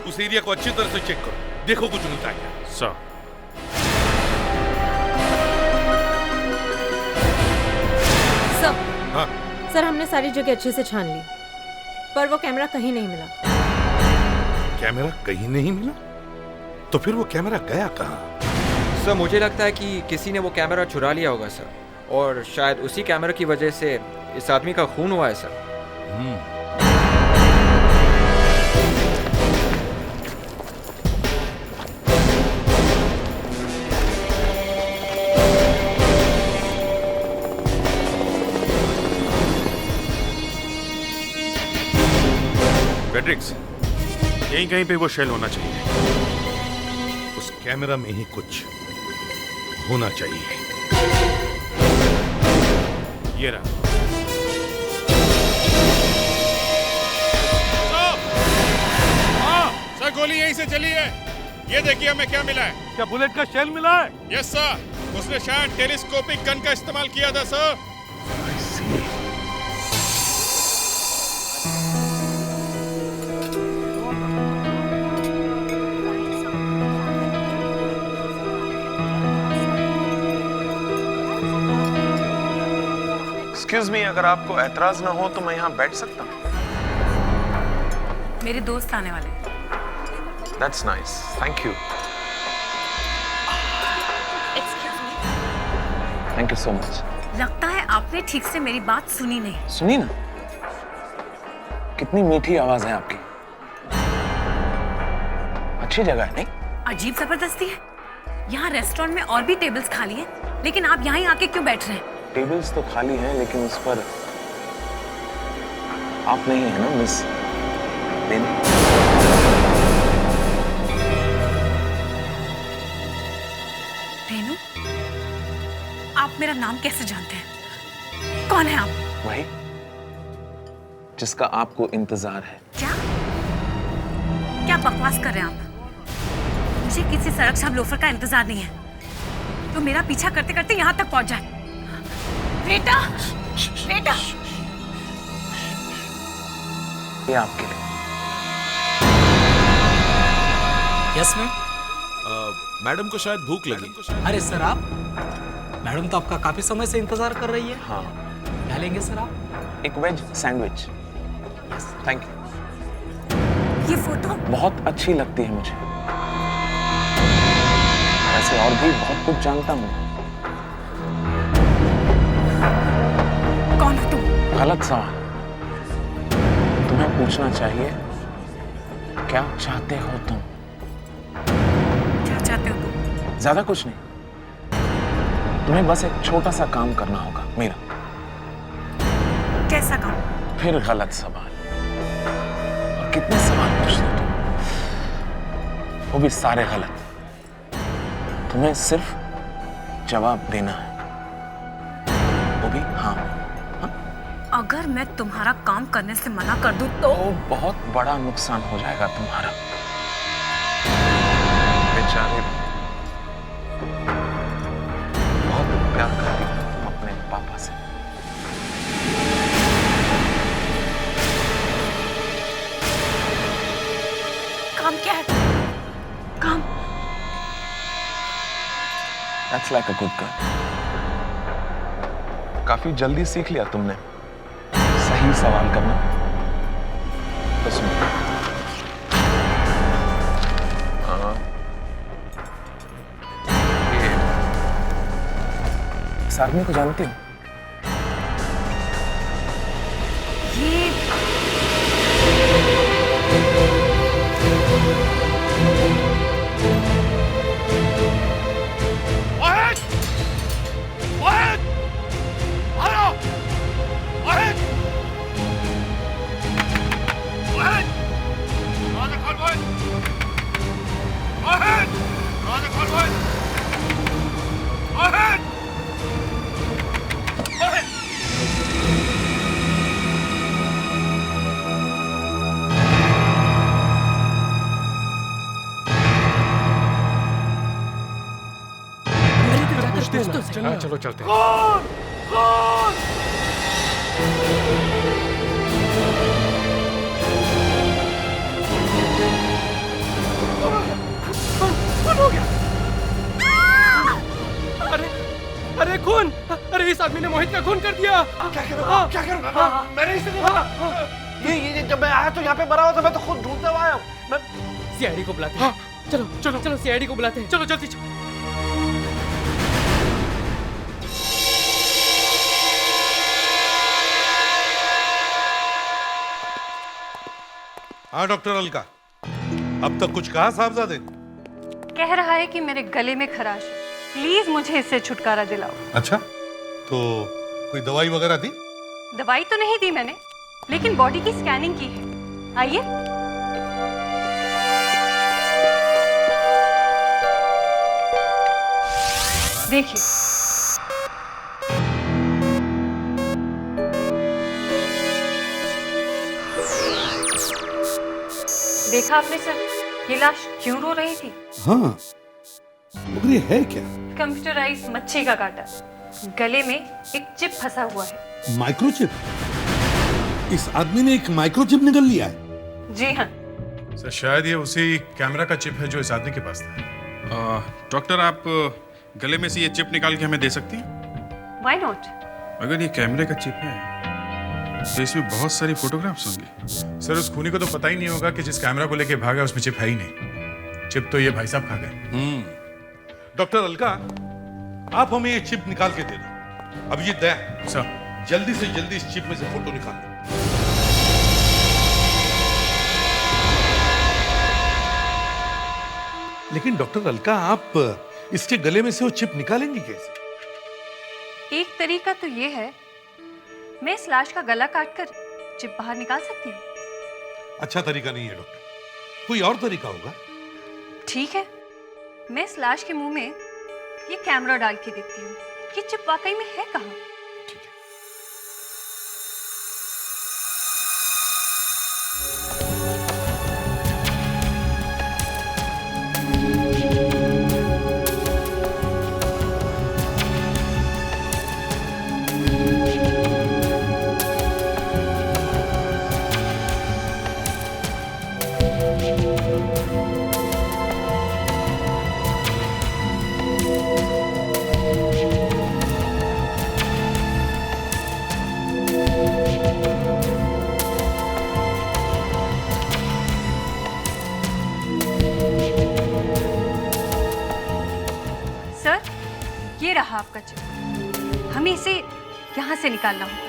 उस एरिया को अच्छी तरह से चेक करो, देखो कुछ मिलता है क्या? सर, हाँ। सर, हमने सारी जगह अच्छे से छान ली, पर वो कैमरा कहीं नहीं मिला। कैमरा कहीं नहीं मिला? तो फिर वो कैमरा गया कहाँ? सर, मुझे लगता है कि किसी ने वो कैमरा चुरा लिया होगा सर, और शायद उसी कैमरा की वजह से इस आदमी का खून हुआ है सर। फ्रेडरिक्स, यहीं कहीं पे वो शेल होना चाहिए। उस कैमरा में ही कुछ होना चाहिए। ये रहा। हाँ, सर गोली यहीं से चली है। ये देखिए हमें क्या मिला है। क्या बुलेट का शेल मिला है? यस सर, उसने शायद टेलीस्कोपिक गन का इस्तेमाल किया था सर। एक्सक्यूज मी, अगर आपको एतराज ना हो तो मैं यहाँ बैठ सकता हूँ? मेरे दोस्त आने वाले। That's nice, thank you. Thank you so much. लगता है आपने ठीक से मेरी बात सुनी नहीं। सुनी ना, कितनी मीठी आवाज है आपकी। अच्छी जगह है नहीं? अजीब जबरदस्ती है। यहाँ रेस्टोरेंट में और भी टेबल्स खाली हैं, लेकिन आप यहाँ ही आके क्यों बैठ रहे हैं? टेबल्स तो खाली हैं, लेकिन उस पर आप नहीं है ना मिस रेनू? रेनू? मेरा नाम कैसे जानते हैं? कौन है आप? वही जिसका आपको इंतजार है। क्या बकवास कर रहे हैं आप? मुझे किसी सड़क शाम लोफर का इंतजार नहीं है तो मेरा पीछा करते करते यहाँ तक पहुंच जाए। बेटा, बेटा, ये आपके लिए। Yes ma'am. मैडम को शायद भूख लगी। अरे सर आप, मैडम तो आपका काफी समय से इंतजार कर रही है। हाँ। क्या लेंगे सर आप? एक वेज सैंडविच। Thank you. ये फोटो बहुत अच्छी लगती है मुझे। ऐसे और भी बहुत कुछ जानता हूँ। कौन हो तुम? गलत सवाल। तुम्हें पूछना चाहिए क्या चाहते हो तुम? क्या चाहते हो तुम? ज्यादा कुछ नहीं, तुम्हें बस एक छोटा सा काम करना होगा मेरा। कैसा काम? फिर गलत सवाल। और कितने सवाल पूछते हो तुम, वो भी सारे गलत। तुम्हें सिर्फ जवाब देना है, वो भी हाँ। अगर मैं तुम्हारा काम करने से मना कर दूं तो बहुत बड़ा नुकसान हो जाएगा तुम्हारा। बेचारे बहुत प्यार करती हो तुम अपने पापा से। काम क्या है? काम? That's like a good girl. काफी जल्दी सीख लिया तुमने सही सवाल करना। तो सुनो, हाँ, ये इस आदमी को जानती हो? चलो चलते हैं। हो गया। अरे खून! अरे इस आदमी ने मोहित का खून कर दिया। क्या करूं? क्या करूं? मैंने इसे देखा। ये जब मैं आया तो यहाँ पे मरा हुआ था, मैं तो खुद ढूंढते हुआ आया हूँ। मैं सीआईडी को बुलाते हैं। चलो चलो चलो सीआईडी को बुलाते हैं। चलो जल्दी चलो। हाँ डॉक्टर अलका, अब तक कुछ कहा साहबजादे? कह रहा है कि मेरे गले में खराश है, प्लीज मुझे इससे छुटकारा दिलाओ। अच्छा, तो कोई दवाई वगैरह दी? दवाई तो नहीं दी मैंने, लेकिन बॉडी की स्कैनिंग की है। आइए। देखिए, देखा आपने सर, ये लाश क्यों रो रही थी? हाँ, मगर ये है क्या? कंप्यूटराइज मच्छी का काटा, गले में एक चिप फंसा हुआ है। माइक्रोचिप? इस आदमी ने एक माइक्रोचिप निकल लिया है? जी हाँ सर, शायद ये उसी कैमरा का चिप है जो इस आदमी के पास था। डॉक्टर, आप गले में से ये चिप निकाल के हमें दे सकती हैं? Why not? अगर ये कैमरे का चिप है तो इसमें बहुत सारी फोटोग्राफ्स होंगी। सर, उस खूनी को तो पता ही नहीं होगा कि जिस कैमरा को लेके भागा उसमें चिप है ही नहीं। चिप तो ये भाई साहब खा गए। डॉक्टर अलका, आप हमें ये चिप निकाल के दे दो। अब ये दया सर, जल्दी से जल्दी इस चिप में से फोटो निकाल। लेकिन डॉक्टर अलका, आप इसके गले में से वो चिप निकालेंगी कैसे? एक तरीका तो ये है, मैं इस लाश का गला काटकर चिप बाहर निकाल सकती हूँ। अच्छा तरीका नहीं है डॉक्टर, कोई और तरीका होगा? ठीक है, मैं इस लाश के मुंह में ये कैमरा डाल के देखती हूँ। ये चिप वाकई में है कहाँ? सर, ये रहा आपका चिप। हमें इसे यहाँ से निकालना होगा।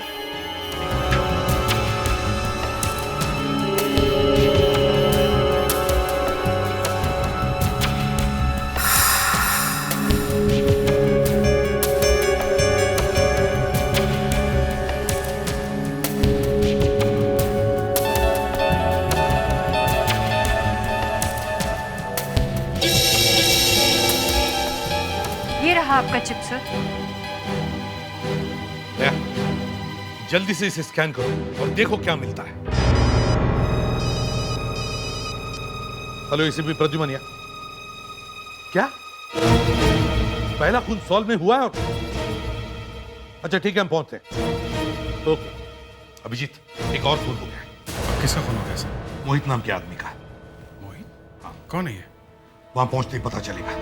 ये रहा आपका चिप सर। जल्दी से इसे स्कैन करो और देखो क्या मिलता है। हेलो एसीपी प्रद्युमन, क्या पहला खून सॉल्व में हुआ है? अच्छा ठीक है, हम पहुंचते हैं। ओके अभिजीत, एक और खून हो गया। किसका खून हो गया सर? मोहित नाम के आदमी का। मोहित? हाँ, कौन है ये? वहां पहुंचते ही पता चलेगा।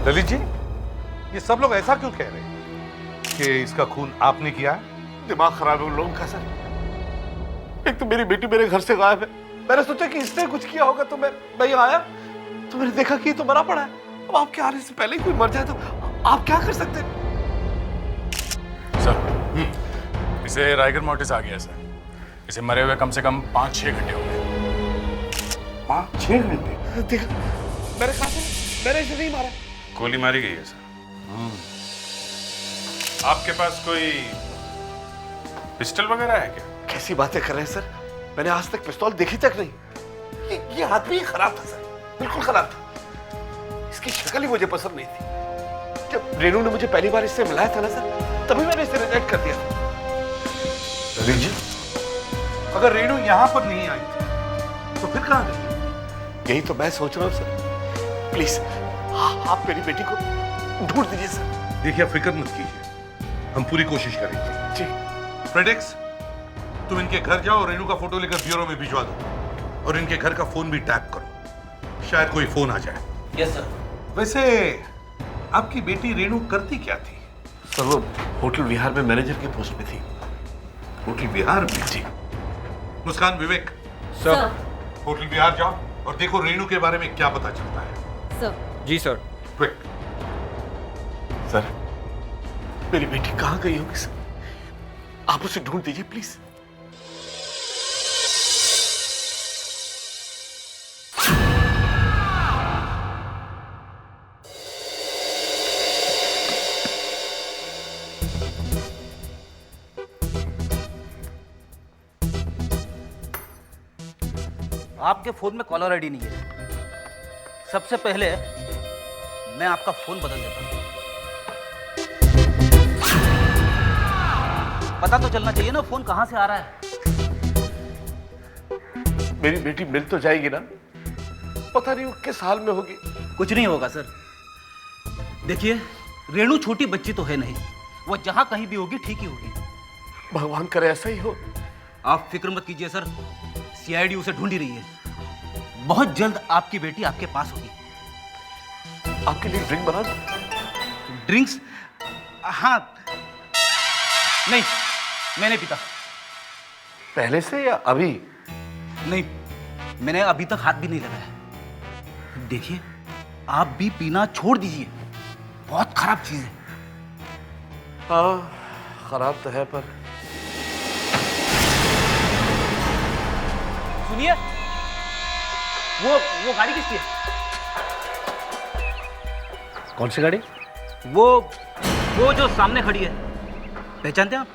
ललित जी, ये सब लोग ऐसा क्यों कह रहे हैं कि इसका खून आपने किया है? दिमाग खराब है उन लोगों का सर। एक तो मेरी बेटी मेरे घर से गायब है। मैंने सोचा कि इसने कुछ किया होगा तो मैं यहाँ आया तो मैंने देखा कि ये तो मरा पड़ा है। अब आपके आने से पहले ही कोई मर जाए तो आप क्या कर सकते हैं? सर, इसे राइगर मोटिस आ गया सर। इसे मरे हुए कम से कम 5-6 घंटे हो गए। 5-6 घंटे? देखा, मैंने कहा था, मैंने इसे नहीं मारा। गोली मारी गई है सर। आपके पास कोई पिस्टल वगैरह है क्या? कैसी बातें कर रहे हैं सर? मैंने आज तक पिस्तौल देखी तक नहीं। ये आदमी खराब था सर, बिल्कुल खराब था। इसकी शक्ल ही मुझे पसंद नहीं थी। जब रेनू ने मुझे पहली बार इससे मिलाया था ना सर, तभी मैंने इसे रिजेक्ट कर दिया था। ललित जी, अगर रेनू यहां पर नहीं आई थी तो फिर कहां गई? यही तो मैं सोच रहा हूं सर। प्लीज आप मेरी बेटी को ढूंढ दीजिए सर। देखिए, फिक्र मत कीजिए, हम पूरी कोशिश करेंगे। जी। फ्रेडेक्स, तुम इनके घर जाओ और रेनू का फोटो लेकर ब्यूरो में भिजवा दो और इनके घर का फोन भी टैप करो, शायद कोई फोन आ जाए। Yes sir. वैसे आपकी बेटी रेनू करती क्या थी? सर वो होटल विहार में मैनेजर की पोस्ट पे थी। होटल विहार में? जी। मुस्कान, विवेक, सर। होटल विहार जाओ और देखो रेनू के बारे में क्या पता चलता है। सर। जी सर। क्विक। सर, मेरी बेटी कहाँ गई होगी सर? आप उसे ढूंढ दीजिए प्लीज। आपके फोन में कॉलर आईडी नहीं है। सबसे पहले मैं आपका फोन बदल देता हूं। पता तो चलना चाहिए ना फोन कहां से आ रहा है। मेरी बेटी मिल तो जाएगी ना? पता नहीं वो किस हाल में होगी। कुछ नहीं होगा सर। देखिए, रेणु छोटी बच्ची तो है नहीं, वो जहां कहीं भी होगी ठीक ही होगी। भगवान करे ऐसा ही हो। आप फिक्र मत कीजिए सर, सीआईडी उसे ढूंढ ही रही है। बहुत जल्द आपकी बेटी आपके पास होगी। आपके लिए ड्रिंक बना दूं? ड्रिंक्स? हाँ। नहीं, मैं नहीं पीता। पहले से या अभी? नहीं, मैंने अभी तक हाथ भी नहीं लगाया। देखिए, आप भी पीना छोड़ दीजिए, बहुत खराब चीज है। हाँ, खराब तो है पर। सुनिए, वो गाड़ी किसकी है? कौन सी गाड़ी? वो जो सामने खड़ी है, पहचानते हैं आप?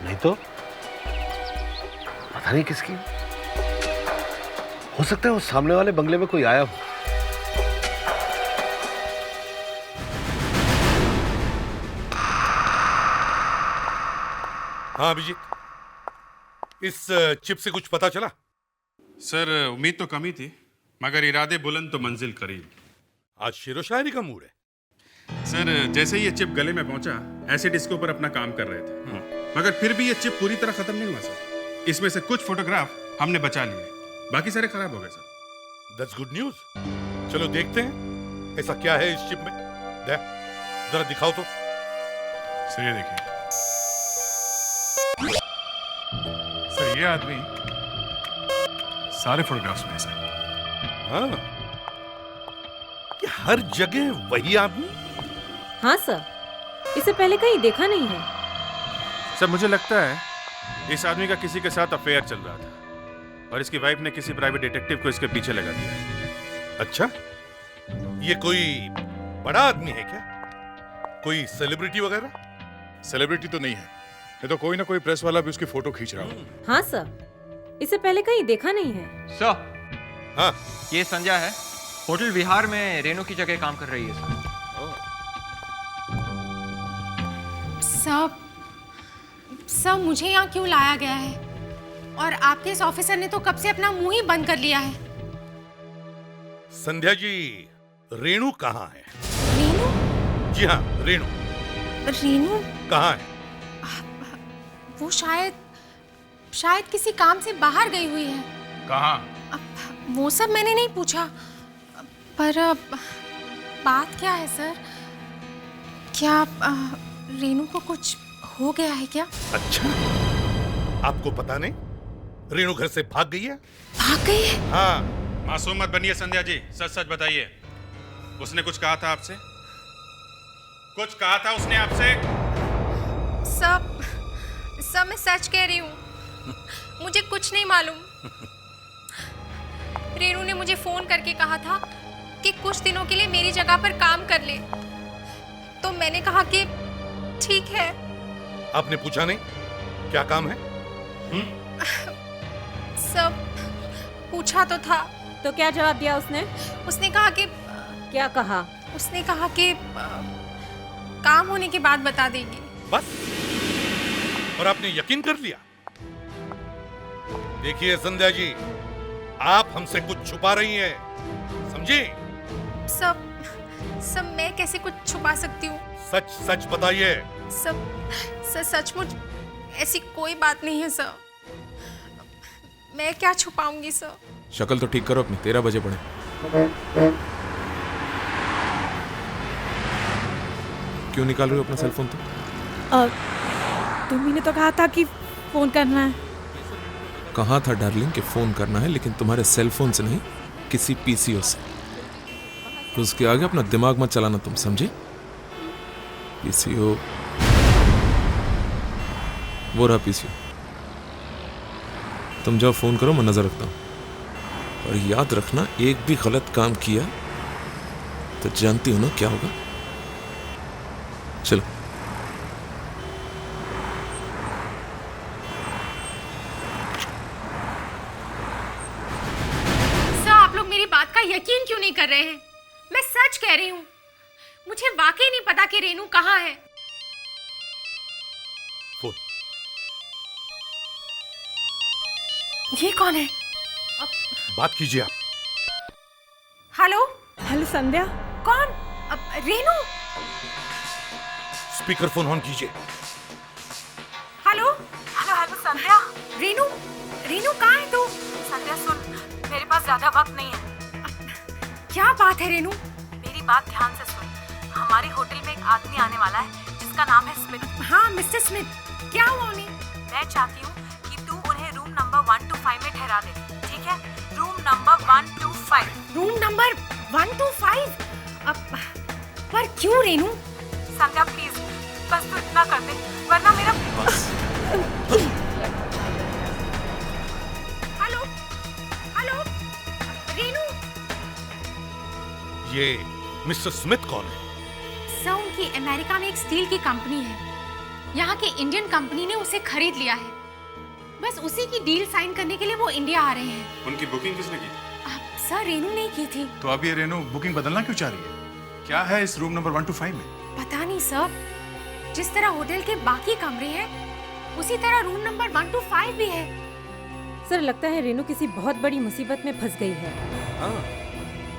नहीं तो। पता नहीं किसकी। हो सकता है वो सामने वाले बंगले में कोई आया हो। हाँ अभिजीत, इस चिप से कुछ पता चला? सर उम्मीद तो कम ही थी, मगर इरादे बुलंद तो मंजिल करीब। आज शेरो शायरी का मूड है। सर जैसे ही ये चिप गले में पहुंचा, एसिड इसके ऊपर अपना काम कर रहे थे, मगर फिर भी ये चिप पूरी तरह खत्म नहीं हुआ सर। इसमें से कुछ फोटोग्राफ हमने बचा लिए, बाकी सारे खराब हो गए सर। That's good news. चलो देखते हैं ऐसा क्या है इस चिप में। जरा दिखाओ तो। सर ये देखिए सर, ये आदमी सारे फोटोग्राफ्स में है सर। हाँ, ये हर जगह वही आदमी। हाँ सर, इसे पहले कहीं देखा नहीं है। सर मुझे लगता है इस आदमी का किसी के साथ अफेयर चल रहा था और इसकी वाइफ ने किसी प्राइवेट डिटेक्टिव को इसके पीछे लगा दिया। अच्छा, ये कोई बड़ा आदमी है क्या? कोई सेलिब्रिटी वगैरह? सेलिब्रिटी तो नहीं है, ये तो कोई ना कोई प्रेस वाला भी उसकी फोटो खींच रहा हो। हाँ सर, इसे पहले कहीं देखा नहीं है। सर, हाँ, ये संध्या है, होटल विहार में रेनू की जगह काम कर रही है। सब मुझे यहाँ क्यों लाया गया है? और आपके इस ऑफिसर ने तो कब से अपना मुंह ही बंद कर लिया है। संध्या जी, रेणु कहाँ है? रेणु? जी हाँ, रेणु। रेणु कहाँ है? वो शायद किसी काम से बाहर गई हुई है। कहाँ? वो सब मैंने नहीं पूछा, पर बात क्या है सर? क्या रेणु को कुछ हो गया है क्या? अच्छा, आपको पता नहीं? रेणु घर से भाग गई है। भाग गई है? हाँ। मासूम मत बनिए संध्या जी, सच सच बताइए, उसने कुछ कहा था आपसे? कुछ कहा था उसने आपसे? सब मैं सच कह रही हूँ, मुझे कुछ नहीं मालूम। रेणु ने मुझे फोन करके कहा था कि कुछ दिनों के लिए मेरी जगह पर काम कर ले, तो मैंने कहा कि ठीक है। आपने पूछा नहीं क्या काम है? सब पूछा तो था। तो क्या जवाब दिया उसने? उसने कहा कि क्या कहा? उसने कहा कि काम होने के बाद बता देगी। बस? और आपने यकीन कर लिया? देखिए संध्या जी, आप हमसे कुछ छुपा रही हैं, समझी? सब मैं कैसे कुछ छुपा सकती हूँ? सच सच बताइए। सब सचमुच ऐसी कोई बात नहीं है सर। मैं क्या छुपाऊंगी सर? शक्ल तो ठीक करो अपनी, 13 बजे पड़े। क्यों निकाल रहे हो अपना सेल फोन? तो तुम्ही ने तो कहा था कि फोन करना है। कहा था डार्लिंग कि फोन करना है, लेकिन तुम्हारे सेल फोन से नहीं, किसी पीसीओ से। तो उसके आगे अपना दिमाग मत चलाना, तुम समझे? पीसीओ, वो रहा पीसीओ। तुम जाओ फोन करो, मैं नजर रखता हूं। और याद रखना, एक भी गलत काम किया तो जानती हो ना क्या होगा। चलो। सर, आप लोग मेरी बात का यकीन क्यों नहीं कर रहे हैं? मैं सच कह रही हूँ, मुझे वाकई नहीं पता कि रेणु कहाँ है। फोन। ये कौन है? बात कीजिए आप। हेलो? हेलो संध्या। कौन? रेणु? स्पीकर फोन ऑन कीजिए। हेलो? हेलो संध्या। रेणु कहाँ है तू? संध्या सुन, मेरे पास ज्यादा वक्त नहीं है। क्या बात है रेणु? मेरी बात ध्यान से सुन। हमारे होटल में एक आदमी आने वाला है जिसका नाम है स्मिथ। हाँ, मिस्टर स्मिथ। क्या हुआ उन्हें? मैं चाहती हूँ कि तू उन्हें रूम नंबर 125 में ठहरा दे, ठीक है? Room number 125। Room number 125? पर क्यों रेणु? संध्या प्लीज, बस तू इतना कर दे, वरना मेरा हेलो रेणु? ये मिस्टर स्मिथ कौन है? सर, उनकी अमेरिका में एक स्टील की कंपनी है। यहाँ के इंडियन कंपनी ने उसे खरीद लिया है। बस उसी की डील साइन करने के लिए वो इंडिया आ रहे हैं। उनकी बुकिंग किसने की? सर रेनू ने की थी। तो अब ये रेनू बुकिंग बदलना क्यों चाह रही है? क्या है इस रूम नंबर 125 में? पता नहीं सर, जिस तरह होटल के बाकी कमरे हैं उसी तरह रूम नंबर 125 भी है। सर लगता है रेनू किसी बहुत बड़ी मुसीबत में फंस गई है। हाँ,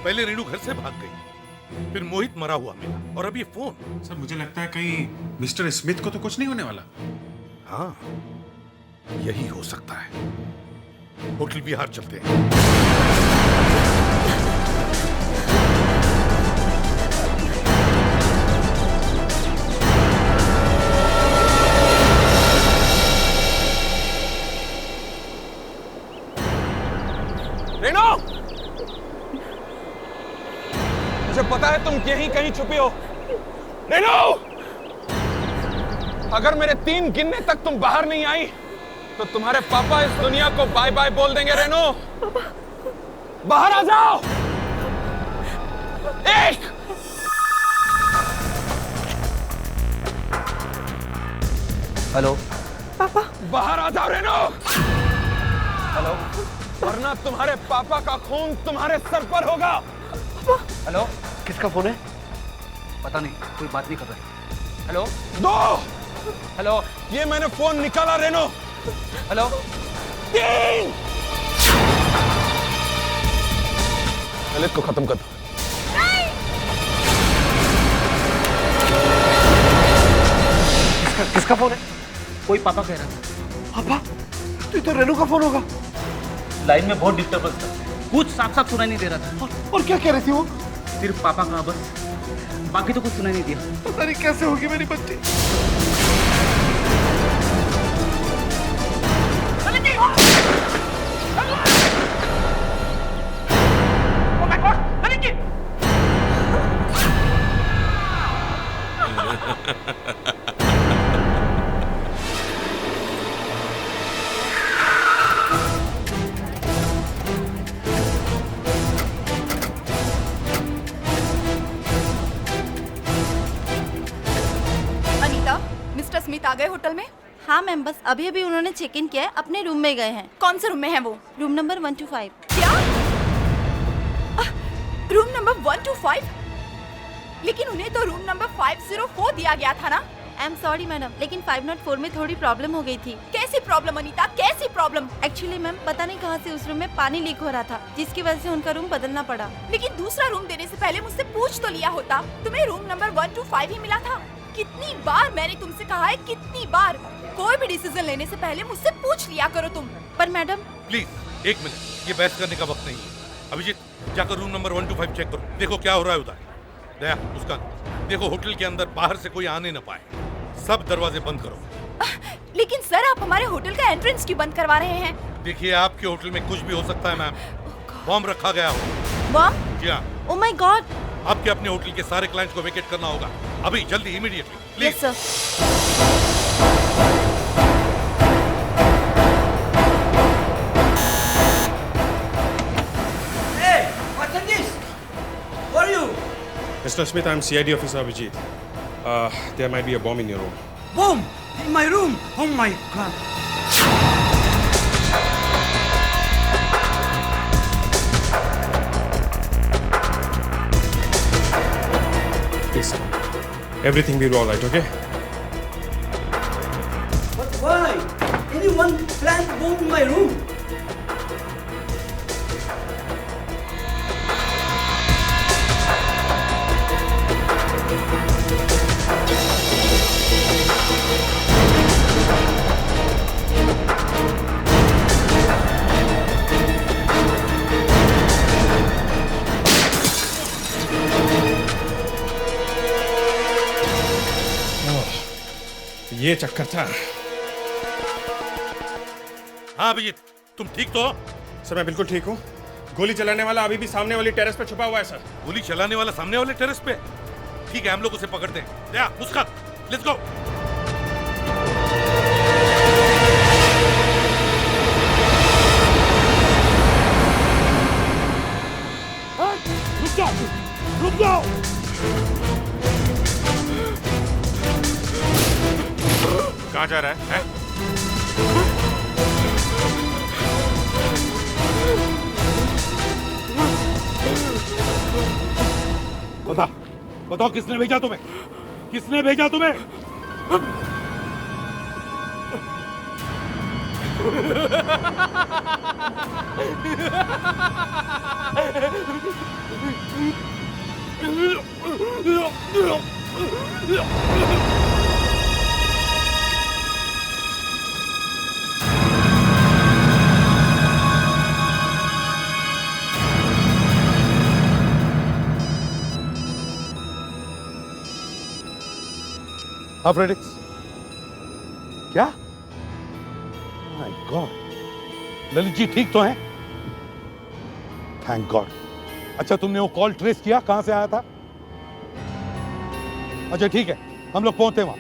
पहले रेनू घर से भाग गई, फिर मोहित मरा हुआ मिला, और अब ये फोन। सर मुझे लगता है कहीं मिस्टर स्मिथ को तो कुछ नहीं होने वाला। हाँ, यही हो सकता है। होटल बिहार चलते हैं। रेनू, मुझे पता है तुम यहीं कहीं छुपी हो। रेनू, अगर मेरे 3 गिनने तक तुम बाहर नहीं आई तो तुम्हारे पापा इस दुनिया को बाय बाय बोल देंगे। रेनू, बाहर आ जाओ। 1 हेलो पापा, बाहर आ जाओ रेनू। हेलो, वरना तुम्हारे पापा का खून तुम्हारे सर पर होगा। हेलो, किसका फोन है? पता नहीं, कोई बात नहीं कर रहा। हेलो 2। हेलो, ये मैंने फोन निकाला रेनू। हेलो 3। ललित को खत्म कर दो। किसका फोन है? कोई पापा कह रहा था। पापा? तो ये तो रेनू का फोन होगा। लाइन में बहुत डिस्टर्बेंस था, कुछ साफ साफ सुनाई नहीं दे रहा था। और क्या कह रही थी वो? सिर्फ पापा कहा बस, बाकी तो कुछ सुनाई नहीं दिया। पता नहीं कैसे होगी मेरी बच्ची। अनीता, मिस्टर स्मिथ आ गए होटल में? हाँ मैम, बस अभी अभी उन्होंने चेक इन किया है, अपने रूम में गए हैं। कौन से रूम में है वो? Room number 125। क्या? Room number 125? लेकिन उन्हें तो रूम नंबर 504 दिया गया था ना? आई एम सॉरी मैडम, लेकिन 504 में थोड़ी प्रॉब्लम हो गई थी। कैसी प्रॉब्लम अनीता, कैसी प्रॉब्लम? एक्चुअली मैम, पता नहीं कहाँ से उस रूम में पानी लीक हो रहा था, जिसकी वजह से उनका रूम बदलना पड़ा। लेकिन दूसरा रूम देने से पहले मुझसे पूछ तो लिया होता। तुम्हें रूम नंबर 125 ही मिला था। कितनी बार मैंने तुमसे कहा है, कितनी बार? कोई भी डिसीजन लेने से पहले मुझसे पूछ लिया करो तुम। पर मैडम प्लीज 1 मिनट, ये बहस करने का वक्त नहीं है। अभिजीत, जाकर रूम नंबर 125 चेक करो, देखो क्या हो रहा है उधर। दया, उसका देखो होटल के अंदर बाहर से कोई आने न पाए, सब दरवाजे बंद करो। लेकिन सर, आप हमारे होटल का एंट्रेंस क्यों बंद करवा रहे हैं? देखिए, आपके होटल में कुछ भी हो सकता है मैम। बॉम्ब रखा गया हो। बॉम्ब? जी हाँ। Oh my God. आपके अपने होटल के सारे क्लाइंट्स को वेकेट करना होगा अभी, जल्दी, immediately, please. Yes sir. Mr. Smith, I'm CID officer Abhijit. There might be a bomb in your room. Bomb in my room. Oh my God. Please, everything will be all right, okay? But why? Anyone plant bomb in my room? ये चक्कर था। हाँ अभिजीत, तुम ठीक तो हो? Sir मैं बिल्कुल ठीक हूँ। गोली चलाने वाला अभी भी सामने वाली टेरेस पे छुपा हुआ है सर। गोली चलाने वाला सामने वाले टेरेस पे? ठीक है, हम लोग उसे पकड़ते हैं। दया, मुस्कान, लेट्स गो। रुक जाओ, रुक जाओ। कहाँ जा रहा है? बता, बताओ किसने भेजा तुम्हें? किसने भेजा तुम्हें? हाँ फ्रेडिक्स, क्या? माय गॉड, ललित जी ठीक तो हैं? Thank God. अच्छा, तुमने वो कॉल ट्रेस किया, कहां से आया था? अच्छा ठीक है, हम लोग पहुंचते वहां।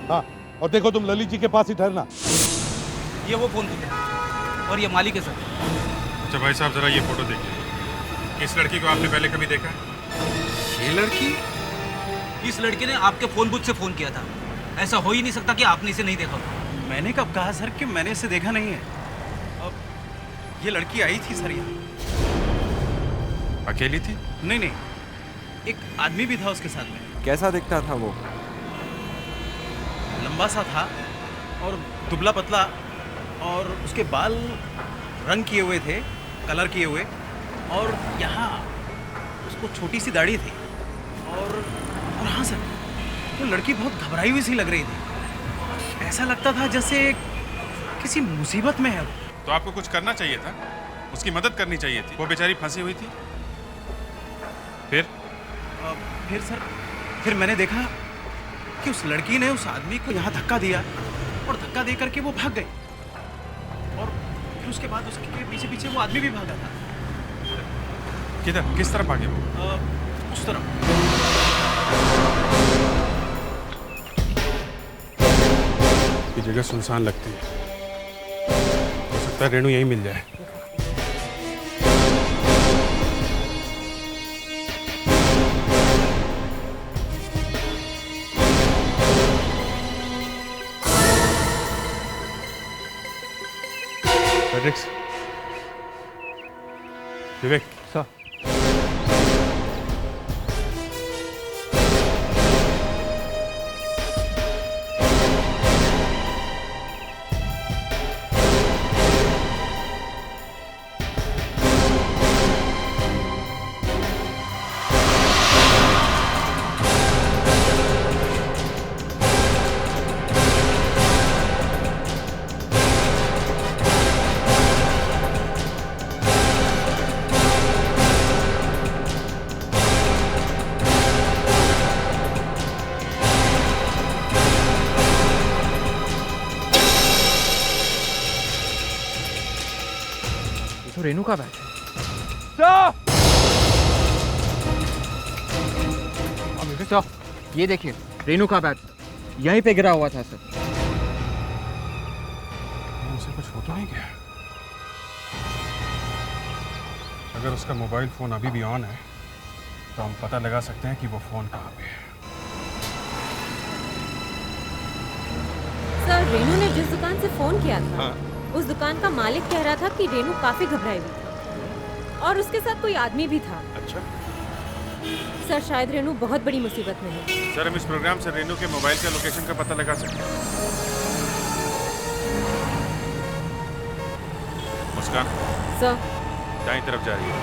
हाँ, और देखो तुम ललित जी के पास ही ठहरना। ये वो फोन है और ये मालिक है सर। अच्छा भाई साहब, जरा ये फोटो देखिए। इस लड़की को आपने पहले कभी देखा है? ये लड़की? इस लड़के ने आपके फोन बुथ से फोन किया था। ऐसा हो ही नहीं सकता कि आपने इसे नहीं देखा। मैंने कब कहा सर कि मैंने इसे देखा नहीं है? अब ये लड़की आई थी सर यहाँ। अकेली थी? नहीं नहीं, एक आदमी भी था उसके साथ में। कैसा दिखता था वो? लंबा सा था और दुबला पतला, और उसके बाल रंग किए हुए थे, कलर किए हुए, और यहाँ उसको छोटी सी दाढ़ी थी। और हाँ सर, वो लड़की बहुत घबराई हुई सी लग रही थी। ऐसा लगता था जैसे किसी मुसीबत में है। तो आपको कुछ करना चाहिए था, उसकी मदद करनी चाहिए थी। वो बेचारी फंसी हुई थी। फिर सर, फिर मैंने देखा कि उस लड़की ने उस आदमी को यहाँ धक्का दिया, और धक्का दे करके वो भाग गई। और फिर उसके बाद उसके पीछे पीछे वो आदमी भी भागा था। किधर, किस तरफ भागे वो? उस तरफ। ये जगह सुनसान लगती है, हो सकता है रेणु यहीं मिल जाए। फ्रेडरिक्स, विवेक सर, रेणु का बैच है सर। ये देखिए, रेणु का बैच यहीं पे गिरा हुआ था सर। उसे कुछ हो तो नहीं गया? अगर उसका मोबाइल फोन अभी भी ऑन है तो हम पता लगा सकते हैं कि वो फोन कहाँ पे है। सर, रेणु ने जिस दुकान से फोन किया था, उस दुकान का मालिक कह रहा था कि रेणु काफी घबराई हुई थी और उसके साथ कोई आदमी भी था। अच्छा सर, शायद रेणु बहुत बड़ी मुसीबत में है। सर, हम इस प्रोग्राम से रेणु के मोबाइल के लोकेशन का पता लगा सकते हैं। मुस्कान सर, दाईं तरफ जा रही है।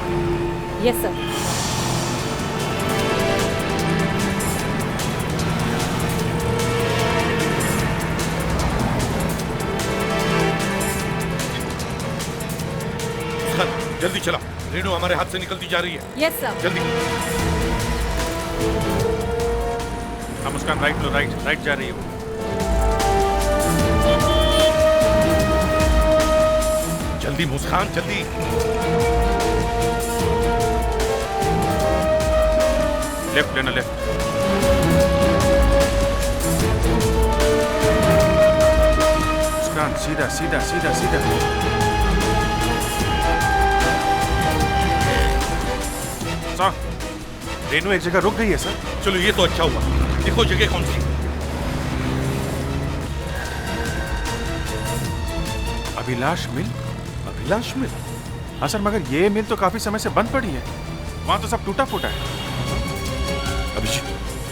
Yes sir. जल्दी चला, रेणु हमारे हाथ से निकलती जा रही है। Yes sir. जल्दी। हाँ मुस्कान, राइट लो, राइट राइट जा रही है वो। जल्दी मुस्कान, जल्दी। लेफ्ट लेना, लेफ्ट। मुस्कान, सीधा सीधा सीधा सीधा। रेणु एक जगह रुक गई है सर। चलो, ये तो अच्छा हुआ। देखो जगह कौन सी। अभिलाष मिल? अभिलाष मिल? हाँ सर, मगर ये मिल तो काफी समय से बंद पड़ी है। वहां तो सब टूटा फूटा है। अभिजीत,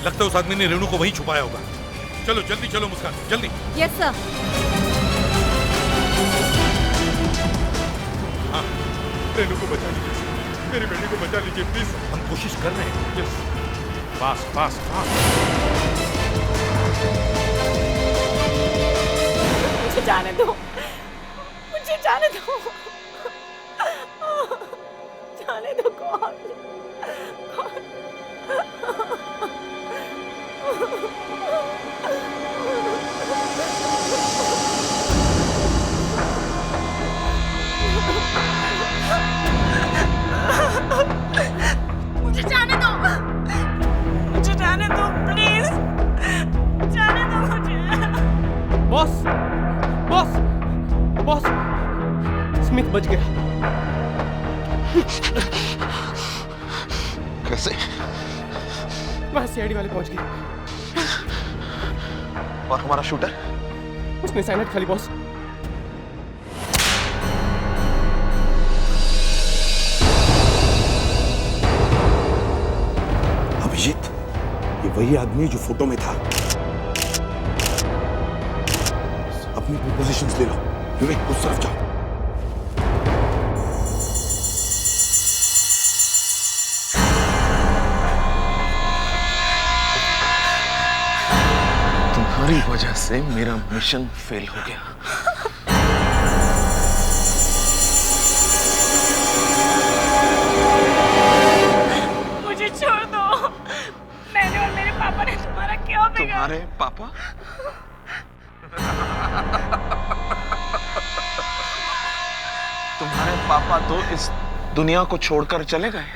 लगता है उस आदमी ने रेणु को वहीं छुपाया होगा। चलो जल्दी चलो मुस्कान, जल्दी। Yes sir. हाँ, रेणु को बचा लीजिए, मेरी बेटी को बचा लीजिए प्लीज। हम कोशिश कर रहे हैं। Yes, fast fast fast. मुझे जाने दो, मुझे जाने दो, जाने दो। कौन? मुझे जाने दो, मुझे जाने दो प्लीज, जाने दो मुझे। बॉस, बॉस, बॉस, स्मिथ बच गया। कैसे? वहां सीआईडी वाले पहुंच गए। और हमारा शूटर? उसने साइनाइड खा ली बॉस। अभिजीत, ये वही आदमी है जो फोटो में था। अपनी पोजीशंस ले लो। विवेक, उस तरफ जाओ। तुम्हारी वजह से मेरा मिशन फेल हो गया। मुझे छोड़ दो, मैंने और मेरे पापा ने तुम्हारा क्या बिगाड़ा? तुम्हारे पापा? तुम्हारे पापा तो इस दुनिया को छोड़कर चले गए।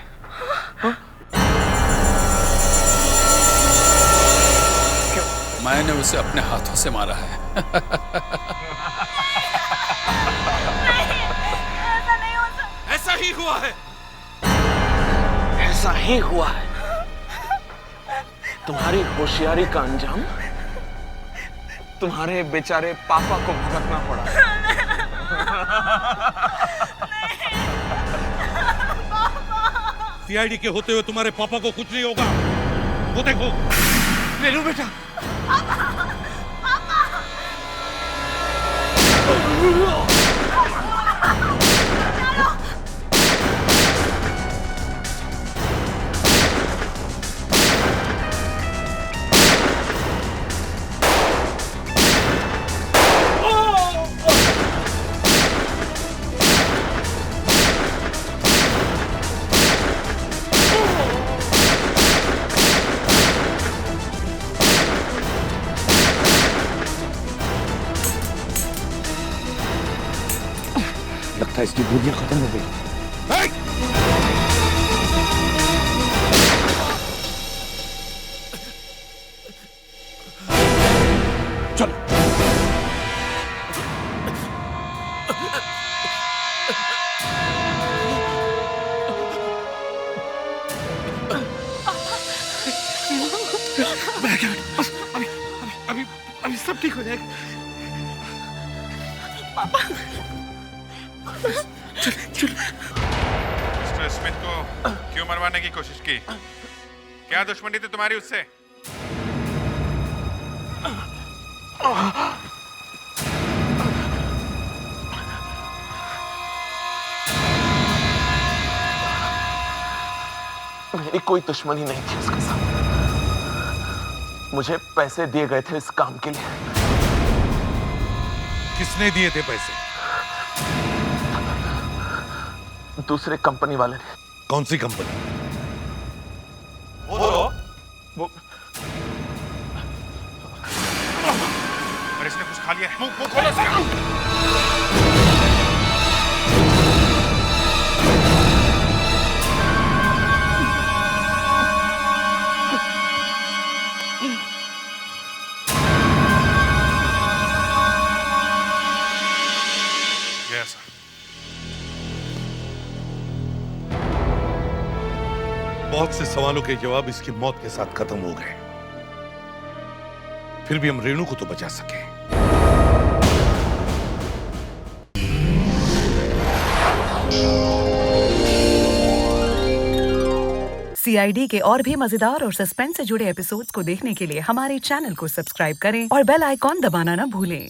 मैंने उसे अपने हाथों से मारा है। ऐसा नहीं हो सकता। ऐसा ही हुआ है, ऐसा ही हुआ है। तुम्हारी होशियारी का अंजाम तुम्हारे बेचारे पापा को भुगतना पड़ा। सीआईडी के होते हुए तुम्हारे पापा को कुछ नहीं होगा, वो देखो। रेणु बेटा, लगता है इसकी गोलियां खत्म हो गई। चलो। अभी सब ठीक हो जाएगा। पापा, मिस्टर स्मिथ को क्यों मरवाने की कोशिश की? क्या दुश्मनी थी तुम्हारी उससे? मेरी कोई दुश्मनी नहीं थी उसके साथ। मुझे पैसे दिए गए थे इस काम के लिए। किसने दिए थे पैसे? दूसरे कंपनी वाले ने। कौन सी कंपनी? वो और इसने कुछ खा लिया है। मुंह खोलो इसका। बहुत से सवालों के जवाब इसकी मौत के साथ खत्म हो गए। फिर भी हम रेणु को तो बचा सके। CID के और भी मजेदार और सस्पेंस से जुड़े एपिसोड्स को देखने के लिए हमारे चैनल को सब्सक्राइब करें और बेल आइकॉन दबाना ना भूलें।